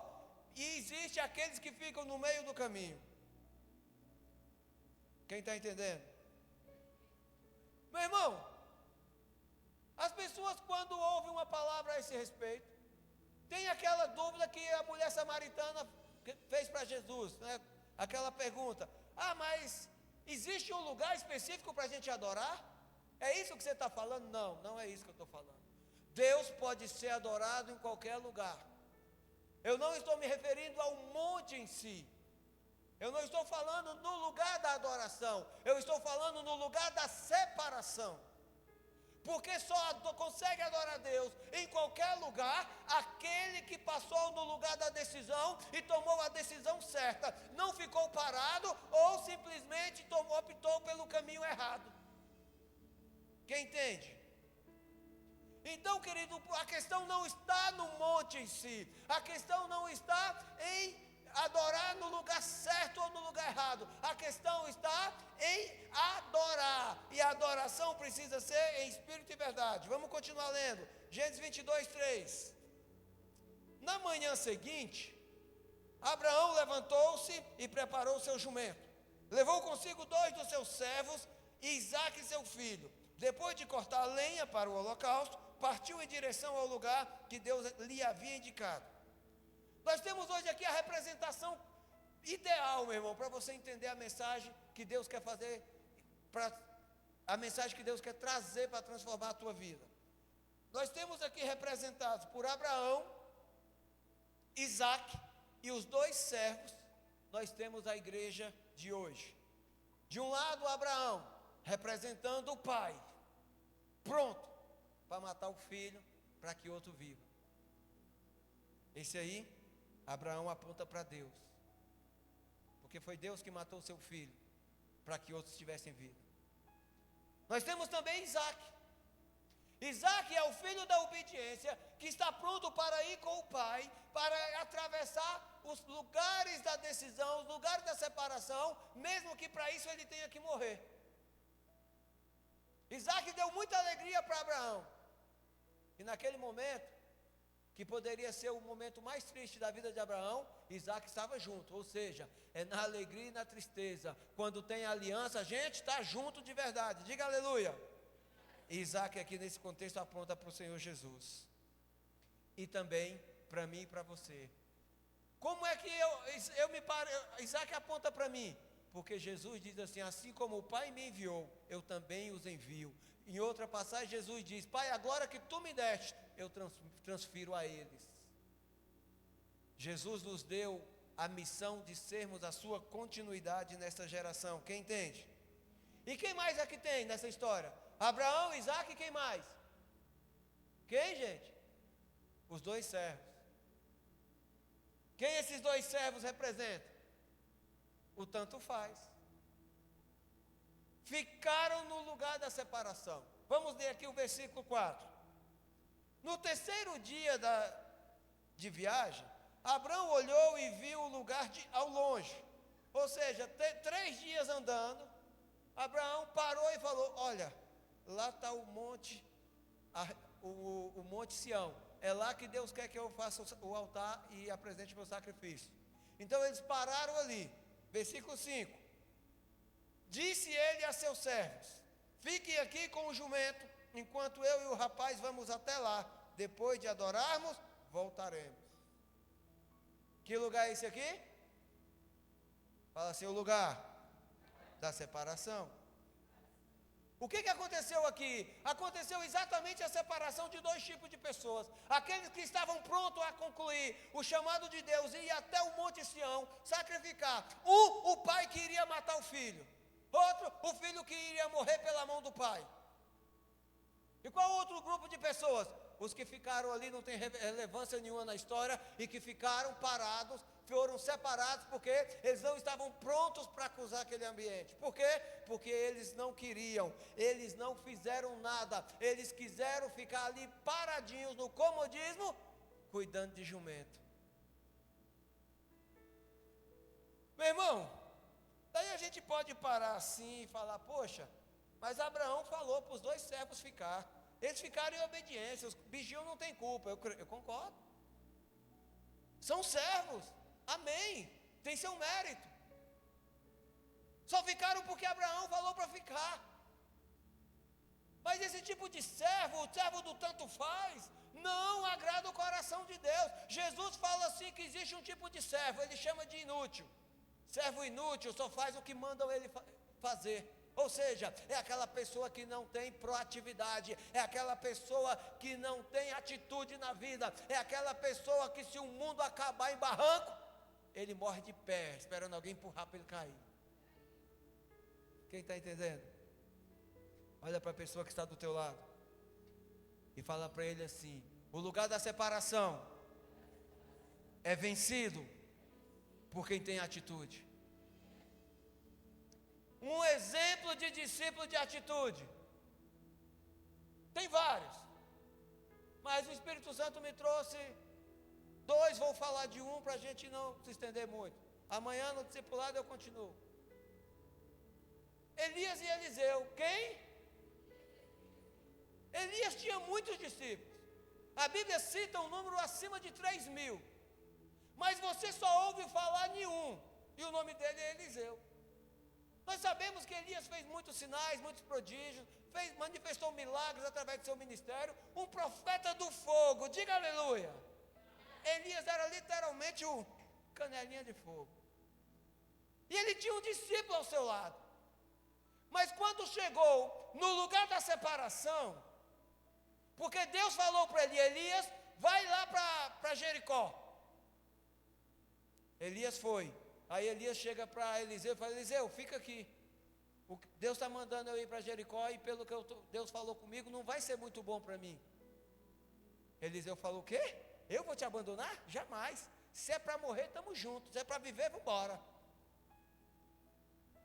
e existe aqueles que ficam no meio do caminho. Quem está entendendo? Meu irmão, as pessoas, quando ouvem uma palavra a esse respeito, tem aquela dúvida que a mulher samaritana fez para Jesus, né? Aquela pergunta: mas existe um lugar específico para a gente adorar? É isso que você está falando? Não, não é isso que eu estou falando. Deus pode ser adorado em qualquer lugar. Eu não estou me referindo ao monte em si. Eu não estou falando no lugar da adoração, eu estou falando no lugar da separação. Porque só consegue adorar a Deus em qualquer lugar aquele que passou no lugar da decisão e tomou a decisão certa. Não ficou parado ou simplesmente optou pelo caminho errado. Quem entende? Então, querido, a questão não está no monte em si, a questão não está em adorar no lugar certo ou no lugar errado. A questão está em adorar. E a adoração precisa ser em espírito e verdade. Vamos continuar lendo. Gênesis 22, 3. Na manhã seguinte, Abraão levantou-se e preparou o seu jumento. Levou consigo 2 dos seus servos, Isaque seu filho. Depois de cortar lenha para o holocausto, partiu em direção ao lugar que Deus lhe havia indicado. Nós temos hoje aqui a representação ideal, meu irmão, para você entender a mensagem que Deus quer fazer, a mensagem que Deus quer trazer para transformar a tua vida. Nós temos aqui representados por Abraão, Isaque e os 2 servos. Nós temos a igreja de hoje. De um lado, Abraão, representando o pai, pronto para matar o filho, para que outro viva. Esse aí, Abraão aponta para Deus, porque foi Deus que matou seu filho, para que outros tivessem vida. Nós temos também Isaque. Isaque é o filho da obediência, que está pronto para ir com o pai, para atravessar os lugares da decisão, os lugares da separação, mesmo que para isso ele tenha que morrer. Isaque deu muita alegria para Abraão, e naquele momento, que poderia ser o momento mais triste da vida de Abraão, Isaque estava junto. Ou seja, é na alegria e na tristeza. Quando tem aliança, a gente está junto de verdade. Diga aleluia. Isaque aqui nesse contexto aponta para o Senhor Jesus. E também para mim e para você. Como é que Isaque aponta para mim? Porque Jesus diz assim: assim como o Pai me enviou, eu também os envio. Em outra passagem, Jesus diz: Pai, a glória que tu me deste, eu transfiro a eles. Jesus nos deu a missão de sermos a sua continuidade nesta geração. Quem entende? E quem mais aqui tem nessa história? Abraão, Isaque e quem mais? Quem, gente? Os 2 servos. Quem esses 2 servos representam? O tanto faz. Ficaram no lugar da separação. Vamos ler aqui o versículo 4. No terceiro dia de viagem, Abraão olhou e viu o lugar ao longe. Ou seja, 3 dias andando, Abraão parou e falou: olha, lá está o monte, o monte Sião. É lá que Deus quer que eu faça o altar e apresente meu sacrifício. Então eles pararam ali. Versículo 5. Disse ele a seus servos: fiquem aqui com o jumento, enquanto eu e o rapaz vamos até lá. Depois de adorarmos, voltaremos. Que lugar é esse aqui? Fala assim: o lugar da separação. O que aconteceu aqui? Aconteceu exatamente a separação de 2 tipos de pessoas. Aqueles que estavam prontos a concluir o chamado de Deus e ir até o Monte Sião, sacrificar. O pai que iria matar o filho. Outro, o filho que iria morrer pela mão do pai. E qual outro grupo de pessoas? Os que ficaram ali, não tem relevância nenhuma na história, e que ficaram parados, foram separados, porque eles não estavam prontos para acusar aquele ambiente. Por quê? Porque eles não queriam, eles não fizeram nada, eles quiseram ficar ali paradinhos no comodismo, cuidando de jumento. Meu irmão, daí a gente pode parar assim e falar: poxa, mas Abraão falou para os 2 servos ficar. Eles ficaram em obediência, os vigios não têm culpa, eu concordo. São servos, amém, tem seu mérito. Só ficaram porque Abraão falou para ficar. Mas esse tipo de servo, o servo do tanto faz, não agrada o coração de Deus. Jesus fala assim que existe um tipo de servo, ele chama de inútil. Servo inútil só faz o que mandam ele fazer. Ou seja, é aquela pessoa que não tem proatividade, é aquela pessoa que não tem atitude na vida, é aquela pessoa que, se o mundo acabar em barranco, ele morre de pé, esperando alguém empurrar para ele cair. Quem está entendendo? Olha para a pessoa que está do teu lado e fala para ele assim: o lugar da separação é vencido por quem tem atitude. Um exemplo de discípulo de atitude, tem vários, mas o Espírito Santo me trouxe 2, vou falar de um para a gente não se estender muito. Amanhã no discipulado eu continuo. Elias e Eliseu. Quem? Elias tinha muitos discípulos. A Bíblia cita um número acima de 3.000, mas você só ouve falar de um, e o nome dele é Eliseu. Nós sabemos que Elias fez muitos sinais, muitos prodígios, manifestou milagres através do seu ministério. Um profeta do fogo, diga aleluia. Elias era literalmente um canelinha de fogo. E ele tinha um discípulo ao seu lado. Mas quando chegou no lugar da separação, porque Deus falou para ele: Elias, vai lá para Jericó. Elias foi. Aí Elias chega para Eliseu e fala: Eliseu, fica aqui. Deus está mandando eu ir para Jericó, e pelo que Deus falou comigo, não vai ser muito bom para mim. Eliseu falou: o quê? Eu vou te abandonar? Jamais. Se é para morrer, estamos juntos. Se é para viver, vamos embora.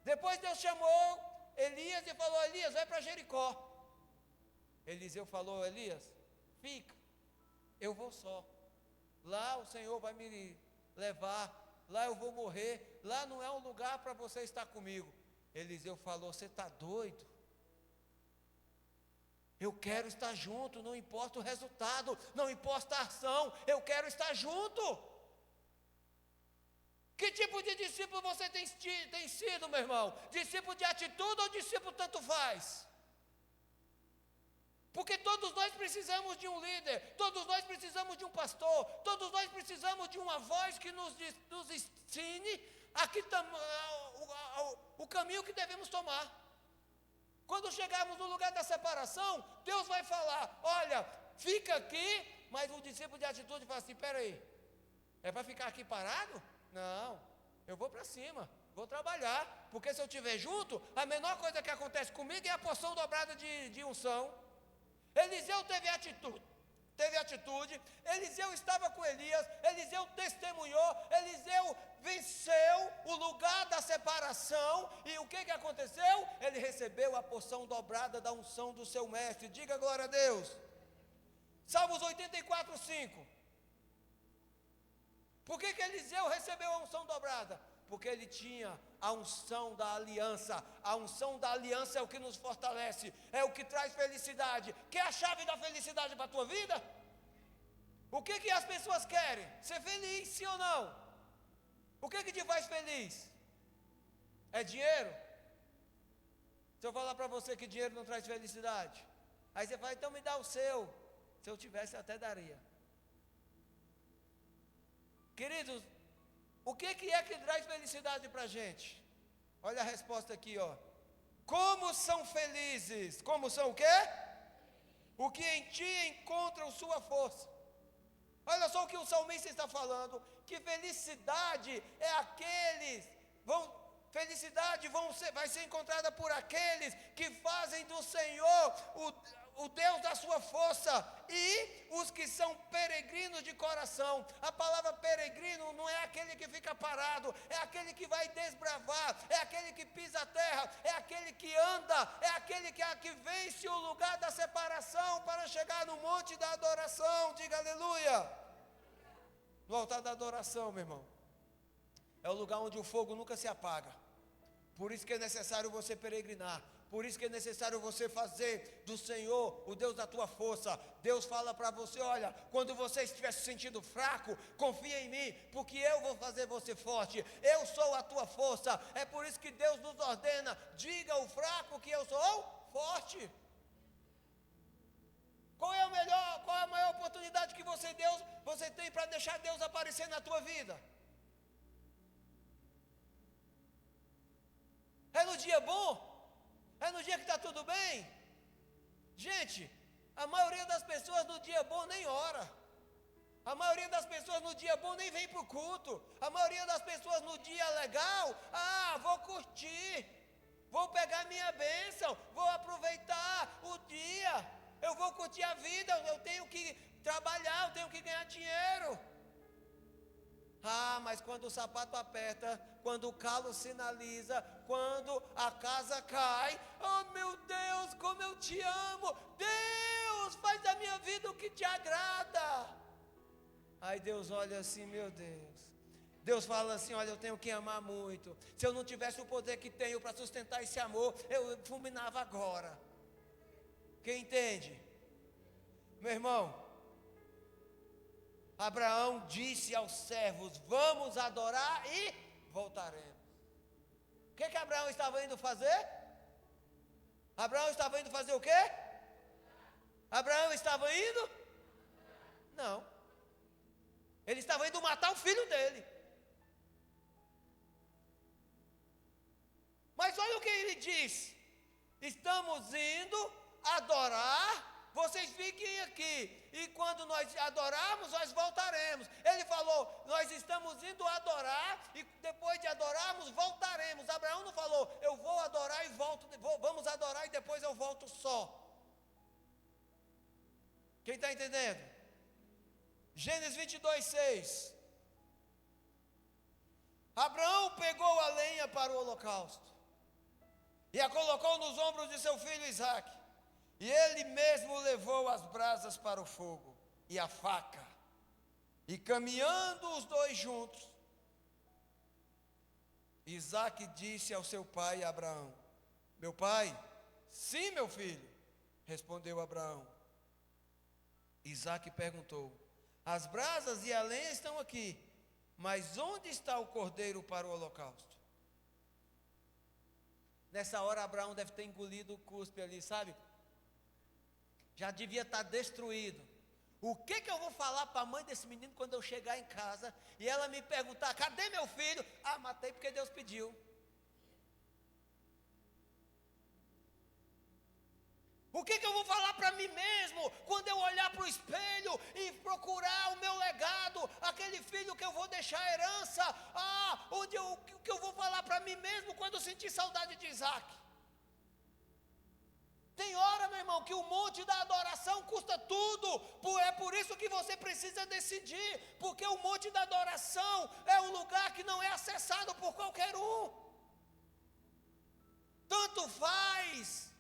Depois Deus chamou Elias e falou: Elias, vai para Jericó. Eliseu falou: Elias, fica, eu vou só. Lá o Senhor vai me levar. Lá eu vou morrer, lá não é um lugar para você estar comigo. Eliseu falou: você está doido? Eu quero estar junto, não importa o resultado, não importa a ação, eu quero estar junto. Que tipo de discípulo você tem sido, meu irmão? Discípulo de atitude ou discípulo tanto faz? Porque todos nós precisamos de um líder, todos nós precisamos de um pastor, todos nós precisamos de uma voz que nos ensine o caminho que devemos tomar. Quando chegarmos no lugar da separação, Deus vai falar: olha, fica aqui, mas o discípulo de atitude fala assim: espera aí, é para ficar aqui parado? Não, eu vou para cima, vou trabalhar, porque se eu estiver junto, a menor coisa que acontece comigo é a porção dobrada de unção. Eliseu teve atitude, teve atitude, Eliseu estava com Elias, Eliseu testemunhou, Eliseu venceu o lugar da separação, e o que aconteceu? Ele recebeu a porção dobrada da unção do seu mestre. Diga glória a Deus. Salmos 84, 5. Por que Eliseu recebeu a unção dobrada? Porque ele tinha a unção da aliança. A unção da aliança é o que nos fortalece, é o que traz felicidade. Quer a chave da felicidade para a tua vida? O que as pessoas querem? Ser feliz, sim ou não? O que te faz feliz? É dinheiro? Se eu falar para você que dinheiro não traz felicidade, aí você fala, então me dá o seu. Se eu tivesse, eu até daria. Queridos, o que é que traz felicidade para a gente? Olha a resposta aqui, ó. Como são felizes? Como são o quê? O que em ti encontram sua força. Olha só o que o salmista está falando, que felicidade é aqueles, vai ser encontrada por aqueles que fazem do Senhor o Deus da sua força, e os que são peregrinos de coração. A palavra peregrino não é aquele que fica parado, é aquele que vai desbravar, é aquele que pisa a terra, é aquele que anda, é aquele que vence o lugar da separação para chegar no monte da adoração. Diga aleluia. No altar da adoração, meu irmão, é o lugar onde o fogo nunca se apaga. Por isso que é necessário você peregrinar. Por isso que é necessário você fazer do Senhor o Deus da tua força. Deus fala para você, olha, quando você estiver se sentindo fraco, confia em mim, porque eu vou fazer você forte. Eu sou a tua força. É por isso que Deus nos ordena, diga ao fraco que eu sou forte. Qual é a maior oportunidade que você tem para deixar Deus aparecer na tua vida? É no dia bom? É no dia que está tudo bem? Gente, a maioria das pessoas no dia bom nem ora. A maioria das pessoas no dia bom nem vem para o culto. A maioria das pessoas no dia legal, vou curtir, vou pegar minha bênção, vou aproveitar o dia, eu vou curtir a vida, eu tenho que trabalhar, eu tenho que ganhar dinheiro. Mas quando o sapato aperta, quando o calo sinaliza, quando a casa cai, oh meu Deus, como eu te amo, Deus, faz da minha vida o que te agrada. Aí Deus olha assim, meu Deus, Deus fala assim, olha, eu tenho que amar muito. Se eu não tivesse o poder que tenho para sustentar esse amor, eu fulminava agora. Quem entende? Meu irmão, Abraão disse aos servos, vamos adorar e voltaremos. O que Abraão estava indo fazer? Abraão estava indo fazer o quê? Abraão estava indo? Não. Ele estava indo matar o filho dele. Mas olha o que ele diz. Estamos indo adorar. Vocês fiquem aqui, e quando nós adorarmos, nós voltaremos. Ele falou, nós estamos indo adorar, e depois de adorarmos, voltaremos. Abraão não falou, eu vou adorar e volto, vamos adorar e depois eu volto só. Quem está entendendo? Gênesis 22, 6. Abraão pegou a lenha para o holocausto, e a colocou nos ombros de seu filho Isaque. E ele mesmo levou as brasas para o fogo e a faca. E caminhando os dois juntos, Isaque disse ao seu pai Abraão, meu pai? Sim, meu filho, respondeu Abraão. Isaque perguntou, as brasas e a lenha estão aqui, mas onde está o cordeiro para o holocausto? Nessa hora Abraão deve ter engolido o cuspe ali, sabe? Já devia estar destruído. O que eu vou falar para a mãe desse menino quando eu chegar em casa e ela me perguntar, cadê meu filho? Matei porque Deus pediu. O que eu vou falar para mim mesmo quando eu olhar para o espelho e procurar o meu legado, aquele filho que eu vou deixar a herança? O que eu vou falar para mim mesmo quando eu sentir saudade de Isaque? Tem hora, meu irmão, que o monte da adoração custa tudo. É por isso que você precisa decidir. Porque o monte da adoração é um lugar que não é acessado por qualquer um. Tanto faz.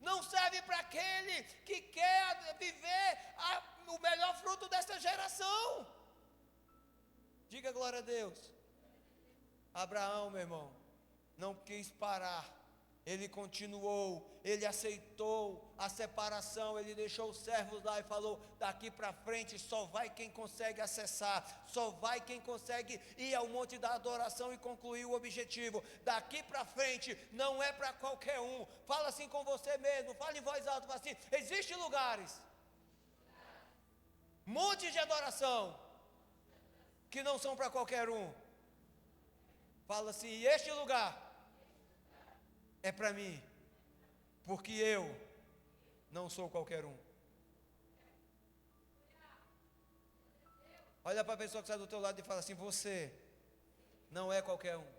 Não serve para aquele que quer viver o melhor fruto desta geração. Diga glória a Deus. Abraão, meu irmão, não quis parar. Ele continuou, ele aceitou a separação, ele deixou os servos lá e falou: daqui para frente só vai quem consegue acessar, só vai quem consegue ir ao monte da adoração e concluir o objetivo. Daqui para frente não é para qualquer um. Fala assim com você mesmo, fala em voz alta, fala assim: existem lugares, montes de adoração, que não são para qualquer um. Fala assim: e este lugar é para mim, porque eu não sou qualquer um. Olha para a pessoa que está do teu lado e fala assim: você não é qualquer um.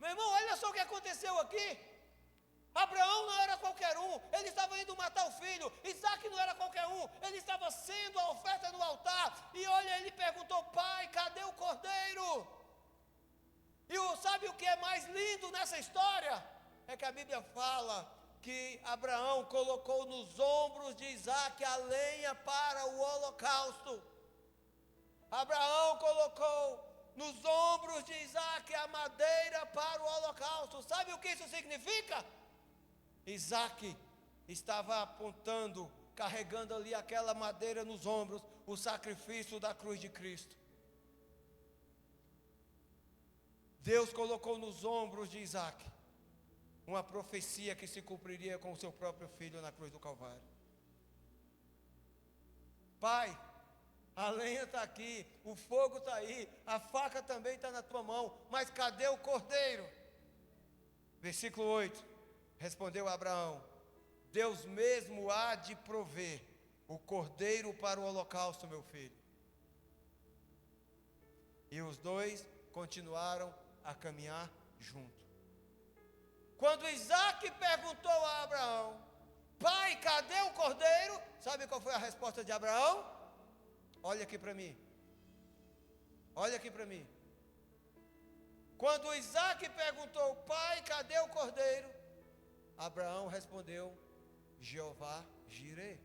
Meu irmão, olha só o que aconteceu aqui. Abraão não era qualquer um, ele estava indo matar o filho. Isaac não era qualquer um, ele estava sendo a oferta no altar. E olha, ele perguntou: pai, cadê o cordeiro? E sabe o que é mais lindo nessa história? É que a Bíblia fala que Abraão colocou nos ombros de Isaac a lenha para o holocausto. Abraão colocou nos ombros de Isaac a madeira para o holocausto. Sabe o que isso significa? Isaac estava apontando, carregando ali aquela madeira nos ombros, o sacrifício da cruz de Cristo. Deus colocou nos ombros de Isaac uma profecia que se cumpriria com o seu próprio filho na cruz do Calvário. Pai, a lenha está aqui, o fogo está aí, a faca também está na tua mão, mas cadê o cordeiro? Versículo 8, respondeu Abraão: Deus mesmo há de prover o cordeiro para o holocausto, meu filho. E os dois continuaram a caminhar junto. Quando Isaac perguntou a Abraão: pai, cadê o cordeiro? Sabe qual foi a resposta de Abraão? Olha aqui para mim. Olha aqui para mim. Quando Isaac perguntou: pai, cadê o cordeiro? Abraão respondeu: Jeová Jireh.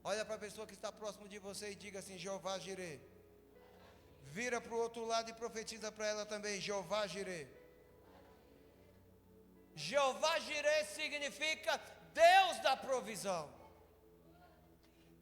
Olha para a pessoa que está próximo de você e diga assim: Jeová Jireh. Vira para o outro lado e profetiza para ela também: Jeová Jireh. Jeová Jireh significa Deus da provisão.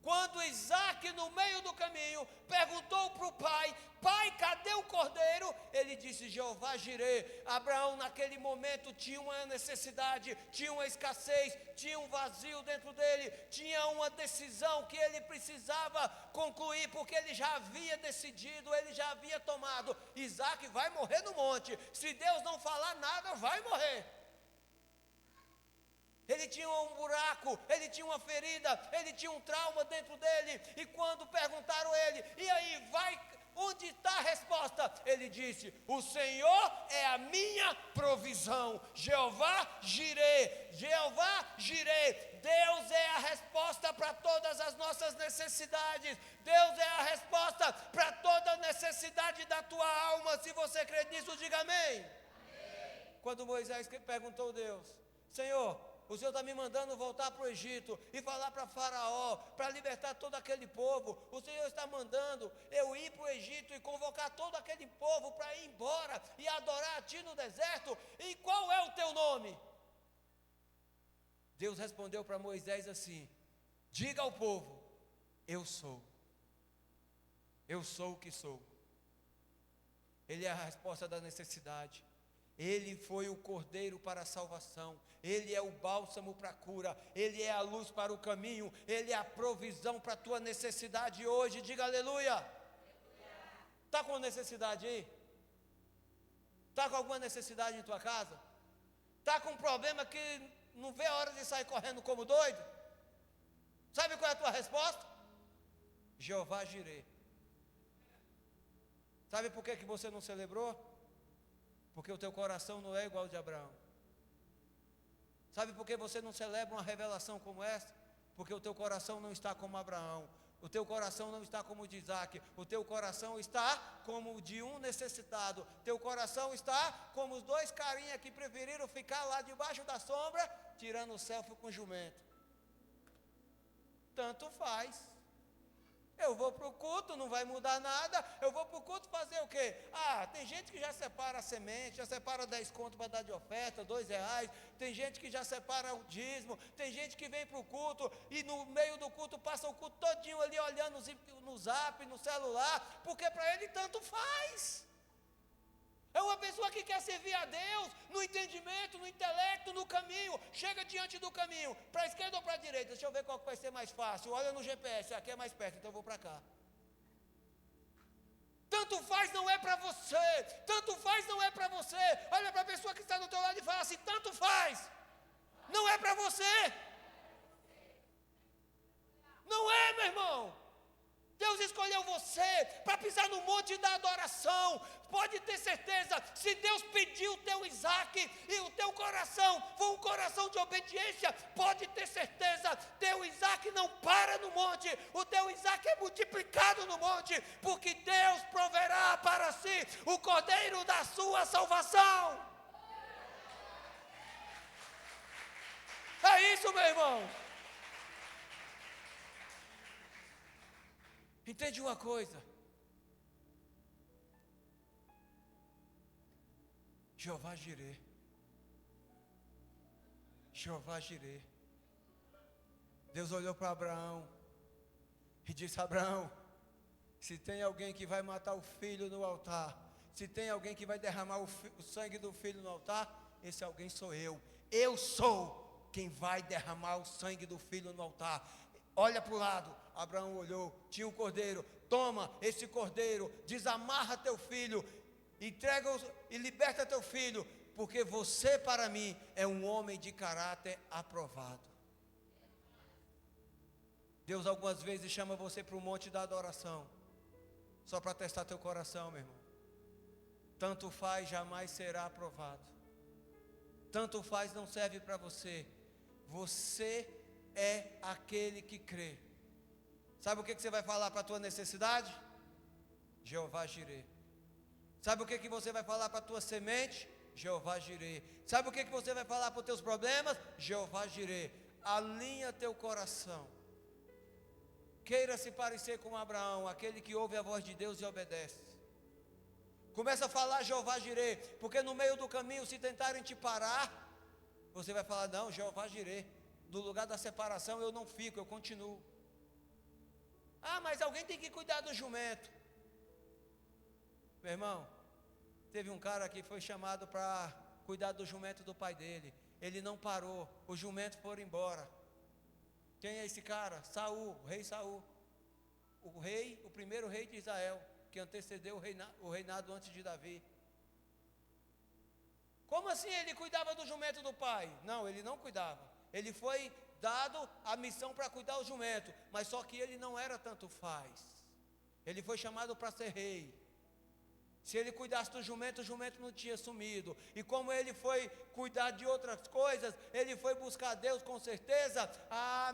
Quando Isaac, no meio do caminho, perguntou para o pai: pai, cadê o cordeiro? Ele disse: Jeová Jireh. Abraão naquele momento tinha uma necessidade, tinha uma escassez, tinha um vazio dentro dele, tinha uma decisão que ele precisava concluir, porque ele já havia decidido, ele já havia tomado: Isaac vai morrer no monte, se Deus não falar nada, vai morrer. Ele tinha um buraco, ele tinha uma ferida, ele tinha um trauma dentro dele. E quando perguntaram a ele: e aí, onde está a resposta? Ele disse: o Senhor é a minha provisão. Jeová Jireh, Jeová Jireh. Deus é a resposta para todas as nossas necessidades. Deus é a resposta para toda necessidade da tua alma. Se você crê nisso, diga amém. Amém. Quando Moisés perguntou a Deus: Senhor, o Senhor está me mandando voltar para o Egito e falar para Faraó, para libertar todo aquele povo. O Senhor está mandando eu ir para o Egito e convocar todo aquele povo para ir embora e adorar a Ti no deserto. E qual é o Teu nome? Deus respondeu para Moisés assim: diga ao povo: eu sou. Eu sou o que sou. Ele é a resposta da necessidade. Ele foi o cordeiro para a salvação. Ele é o bálsamo para a cura. Ele é a luz para o caminho. Ele é a provisão para a tua necessidade hoje. Diga aleluia. Está com necessidade aí? Está com alguma necessidade em tua casa? Está com um problema que não vê a hora de sair correndo como doido? Sabe qual é a tua resposta? Jeová Jireh. Sabe por que você não celebrou? Porque o teu coração não é igual ao de Abraão. Sabe por que você não celebra uma revelação como essa? Porque o teu coração não está como Abraão, o teu coração não está como o de Isaac, o teu coração está como o de um necessitado, teu coração está como os dois carinhas que preferiram ficar lá debaixo da sombra, tirando selfie com jumento. Tanto faz. Eu vou para o culto, não vai mudar nada. Eu vou para o culto fazer o quê? Tem gente que já separa a semente, já separa 10 contos para dar de oferta, R$2. Tem gente que já separa o dízimo. Tem gente que vem para o culto e no meio do culto passa o culto todinho ali olhando no zap, no celular, porque para ele tanto faz. É uma pessoa que quer servir a Deus no entendimento, no intelecto, no caminho. Chega diante do caminho, para a esquerda ou para a direita. Deixa eu ver qual que vai ser mais fácil. Olha no GPS, aqui é mais perto, então eu vou para cá. Tanto faz não é para você. Tanto faz não é para você. Olha para a pessoa que está do teu lado e fala assim: tanto faz. Não é para você. Não é, meu irmão. Deus escolheu você para pisar no monte da adoração. Pode ter certeza, se Deus pediu o teu Isaac e o teu coração for um coração de obediência, pode ter certeza, teu Isaac não para no monte, o teu Isaac é multiplicado no monte, porque Deus proverá para si o cordeiro da sua salvação. É isso, meu irmão. Entende uma coisa? Jeová Jirê. Jeová Jirê. Deus olhou para Abraão e disse: Abraão, se tem alguém que vai matar o filho no altar, se tem alguém que vai derramar o sangue do filho no altar, esse alguém sou eu. Eu sou quem vai derramar o sangue do filho no altar. Olha para o lado. Abraão olhou, tinha um cordeiro. Toma esse cordeiro, desamarra teu filho, entrega e liberta teu filho, porque você para mim é um homem de caráter aprovado. Deus algumas vezes chama você para o monte da adoração, só para testar teu coração, meu irmão. Tanto faz, jamais será aprovado. Tanto faz não serve para você. Você é aquele que crê. Sabe o que você vai falar para a tua necessidade? Jeová Jirê. Sabe o que você vai falar para a tua semente? Jeová Jirê. Sabe o que você vai falar para os teus problemas? Jeová Jirê. Alinha teu coração. Queira se parecer com Abraão, aquele que ouve a voz de Deus e obedece. Começa a falar Jeová Jirê, porque no meio do caminho, se tentarem te parar, você vai falar: não, Jeová Jirê. No lugar da separação eu não fico, eu continuo. Mas alguém tem que cuidar do jumento. Meu irmão, teve um cara que foi chamado para cuidar do jumento do pai dele. Ele não parou, os jumentos foram embora. Quem é esse cara? Saul, o rei Saul. O primeiro rei de Israel, que antecedeu o reinado antes de Davi. Como assim ele cuidava do jumento do pai? Não, ele não cuidava. Ele foi dado a missão para cuidar do jumento, mas só que ele não era tanto faz. Ele foi chamado para ser rei. Se ele cuidasse do jumento, o jumento não tinha sumido. E como ele foi cuidar de outras coisas, ele foi buscar Deus com certeza.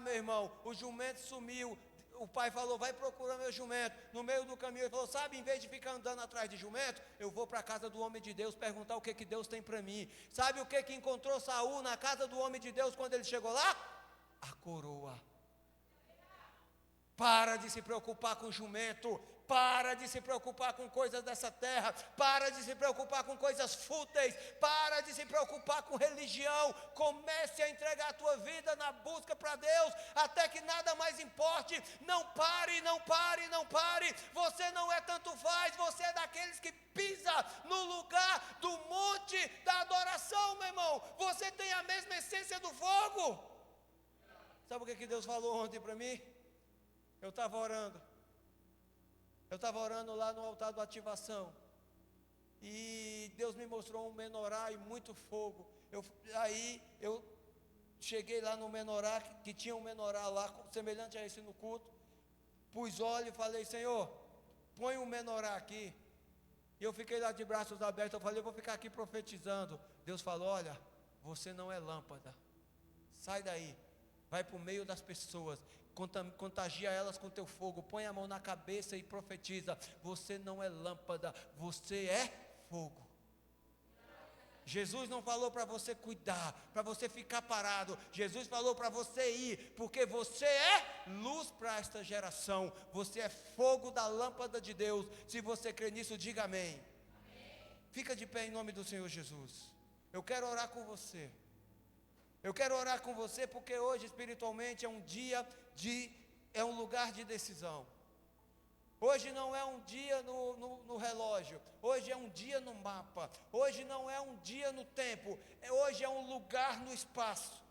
Meu irmão, o jumento sumiu. O pai falou: vai procurar meu jumento. No meio do caminho ele falou: sabe, em vez de ficar andando atrás de jumento, eu vou para a casa do homem de Deus perguntar o que Deus tem para mim. Sabe o que encontrou Saul na casa do homem de Deus quando ele chegou lá? A coroa. Para de se preocupar com jumento. Para de se preocupar com coisas dessa terra. Para de se preocupar com coisas fúteis. Para de se preocupar com religião. Comece a entregar a tua vida na busca para Deus, até que nada mais importe. Não pare, não pare, não pare. Você não é tanto faz, você é daqueles que pisa no lugar do monte da adoração, meu irmão. Você tem a mesma essência do fogo. Sabe o que Deus falou ontem para mim? Eu estava orando lá no altar da ativação, e Deus me mostrou um menorá e muito fogo. Aí eu cheguei lá no menorá, que tinha um menorá lá, semelhante a esse no culto, pus óleo e falei: Senhor, põe um menorá aqui. E eu fiquei lá de braços abertos, eu falei: eu vou ficar aqui profetizando. Deus falou: olha, você não é lâmpada, Sai daí. Vai para o meio das pessoas. Contagia elas com teu fogo. Põe a mão na cabeça e profetiza. Você não é lâmpada, você é fogo. Jesus não falou para você cuidar, para você ficar parado. Jesus falou para você ir, porque você é luz para esta geração. Você é fogo da lâmpada de Deus. Se você crê nisso, diga amém. Fica de pé em nome do Senhor Jesus. Eu quero orar com você. Eu quero orar com você porque hoje espiritualmente é um dia é um lugar de decisão. Hoje não é um dia no relógio, hoje é um dia no mapa, hoje não é um dia no tempo, hoje é um lugar no espaço,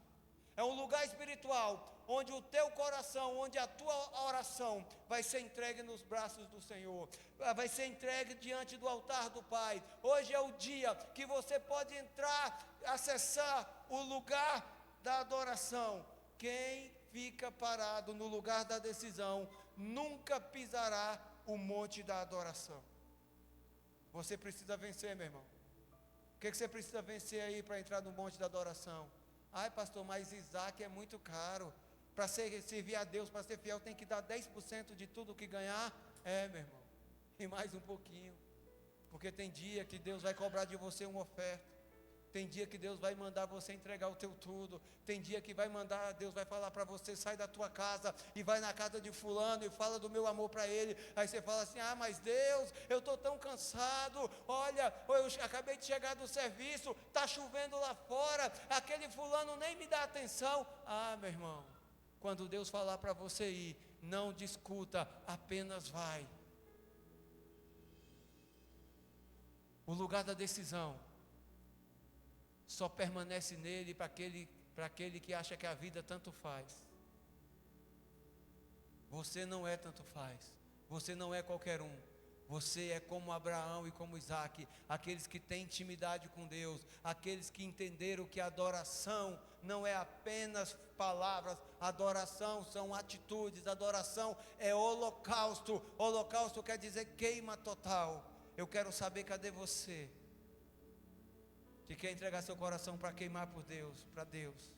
é um lugar espiritual, onde o teu coração, onde a tua oração vai ser entregue nos braços do Senhor, vai ser entregue diante do altar do Pai. Hoje é o dia que você pode entrar, acessar o lugar da adoração. Quem fica parado no lugar da decisão nunca pisará o monte da adoração. Você precisa vencer, meu irmão. O que você precisa vencer aí para entrar no monte da adoração? Ai, pastor, mas Isaac é muito caro. Para servir a Deus, para ser fiel, tem que dar 10% de tudo que ganhar. É, meu irmão, e mais um pouquinho. Porque tem dia que Deus vai cobrar de você uma oferta. Tem dia que Deus vai mandar você entregar o teu tudo. Tem dia que Deus vai falar para você, sai da tua casa e vai na casa de fulano e fala do meu amor para ele. Aí você fala assim, mas Deus, eu estou tão cansado. Olha, eu acabei de chegar do serviço, está chovendo lá fora, aquele fulano nem me dá atenção. Meu irmão, quando Deus falar para você ir, não discuta, apenas vai. O lugar da decisão só permanece nele para aquele que acha que a vida tanto faz. Você não é tanto faz. Você não é qualquer um. Você é como Abraão e como Isaac, aqueles que têm intimidade com Deus, aqueles que entenderam que adoração não é apenas palavras, adoração são atitudes, adoração é holocausto. Holocausto quer dizer queima total. Eu quero saber, cadê você? Que quer entregar seu coração para queimar por Deus, para Deus.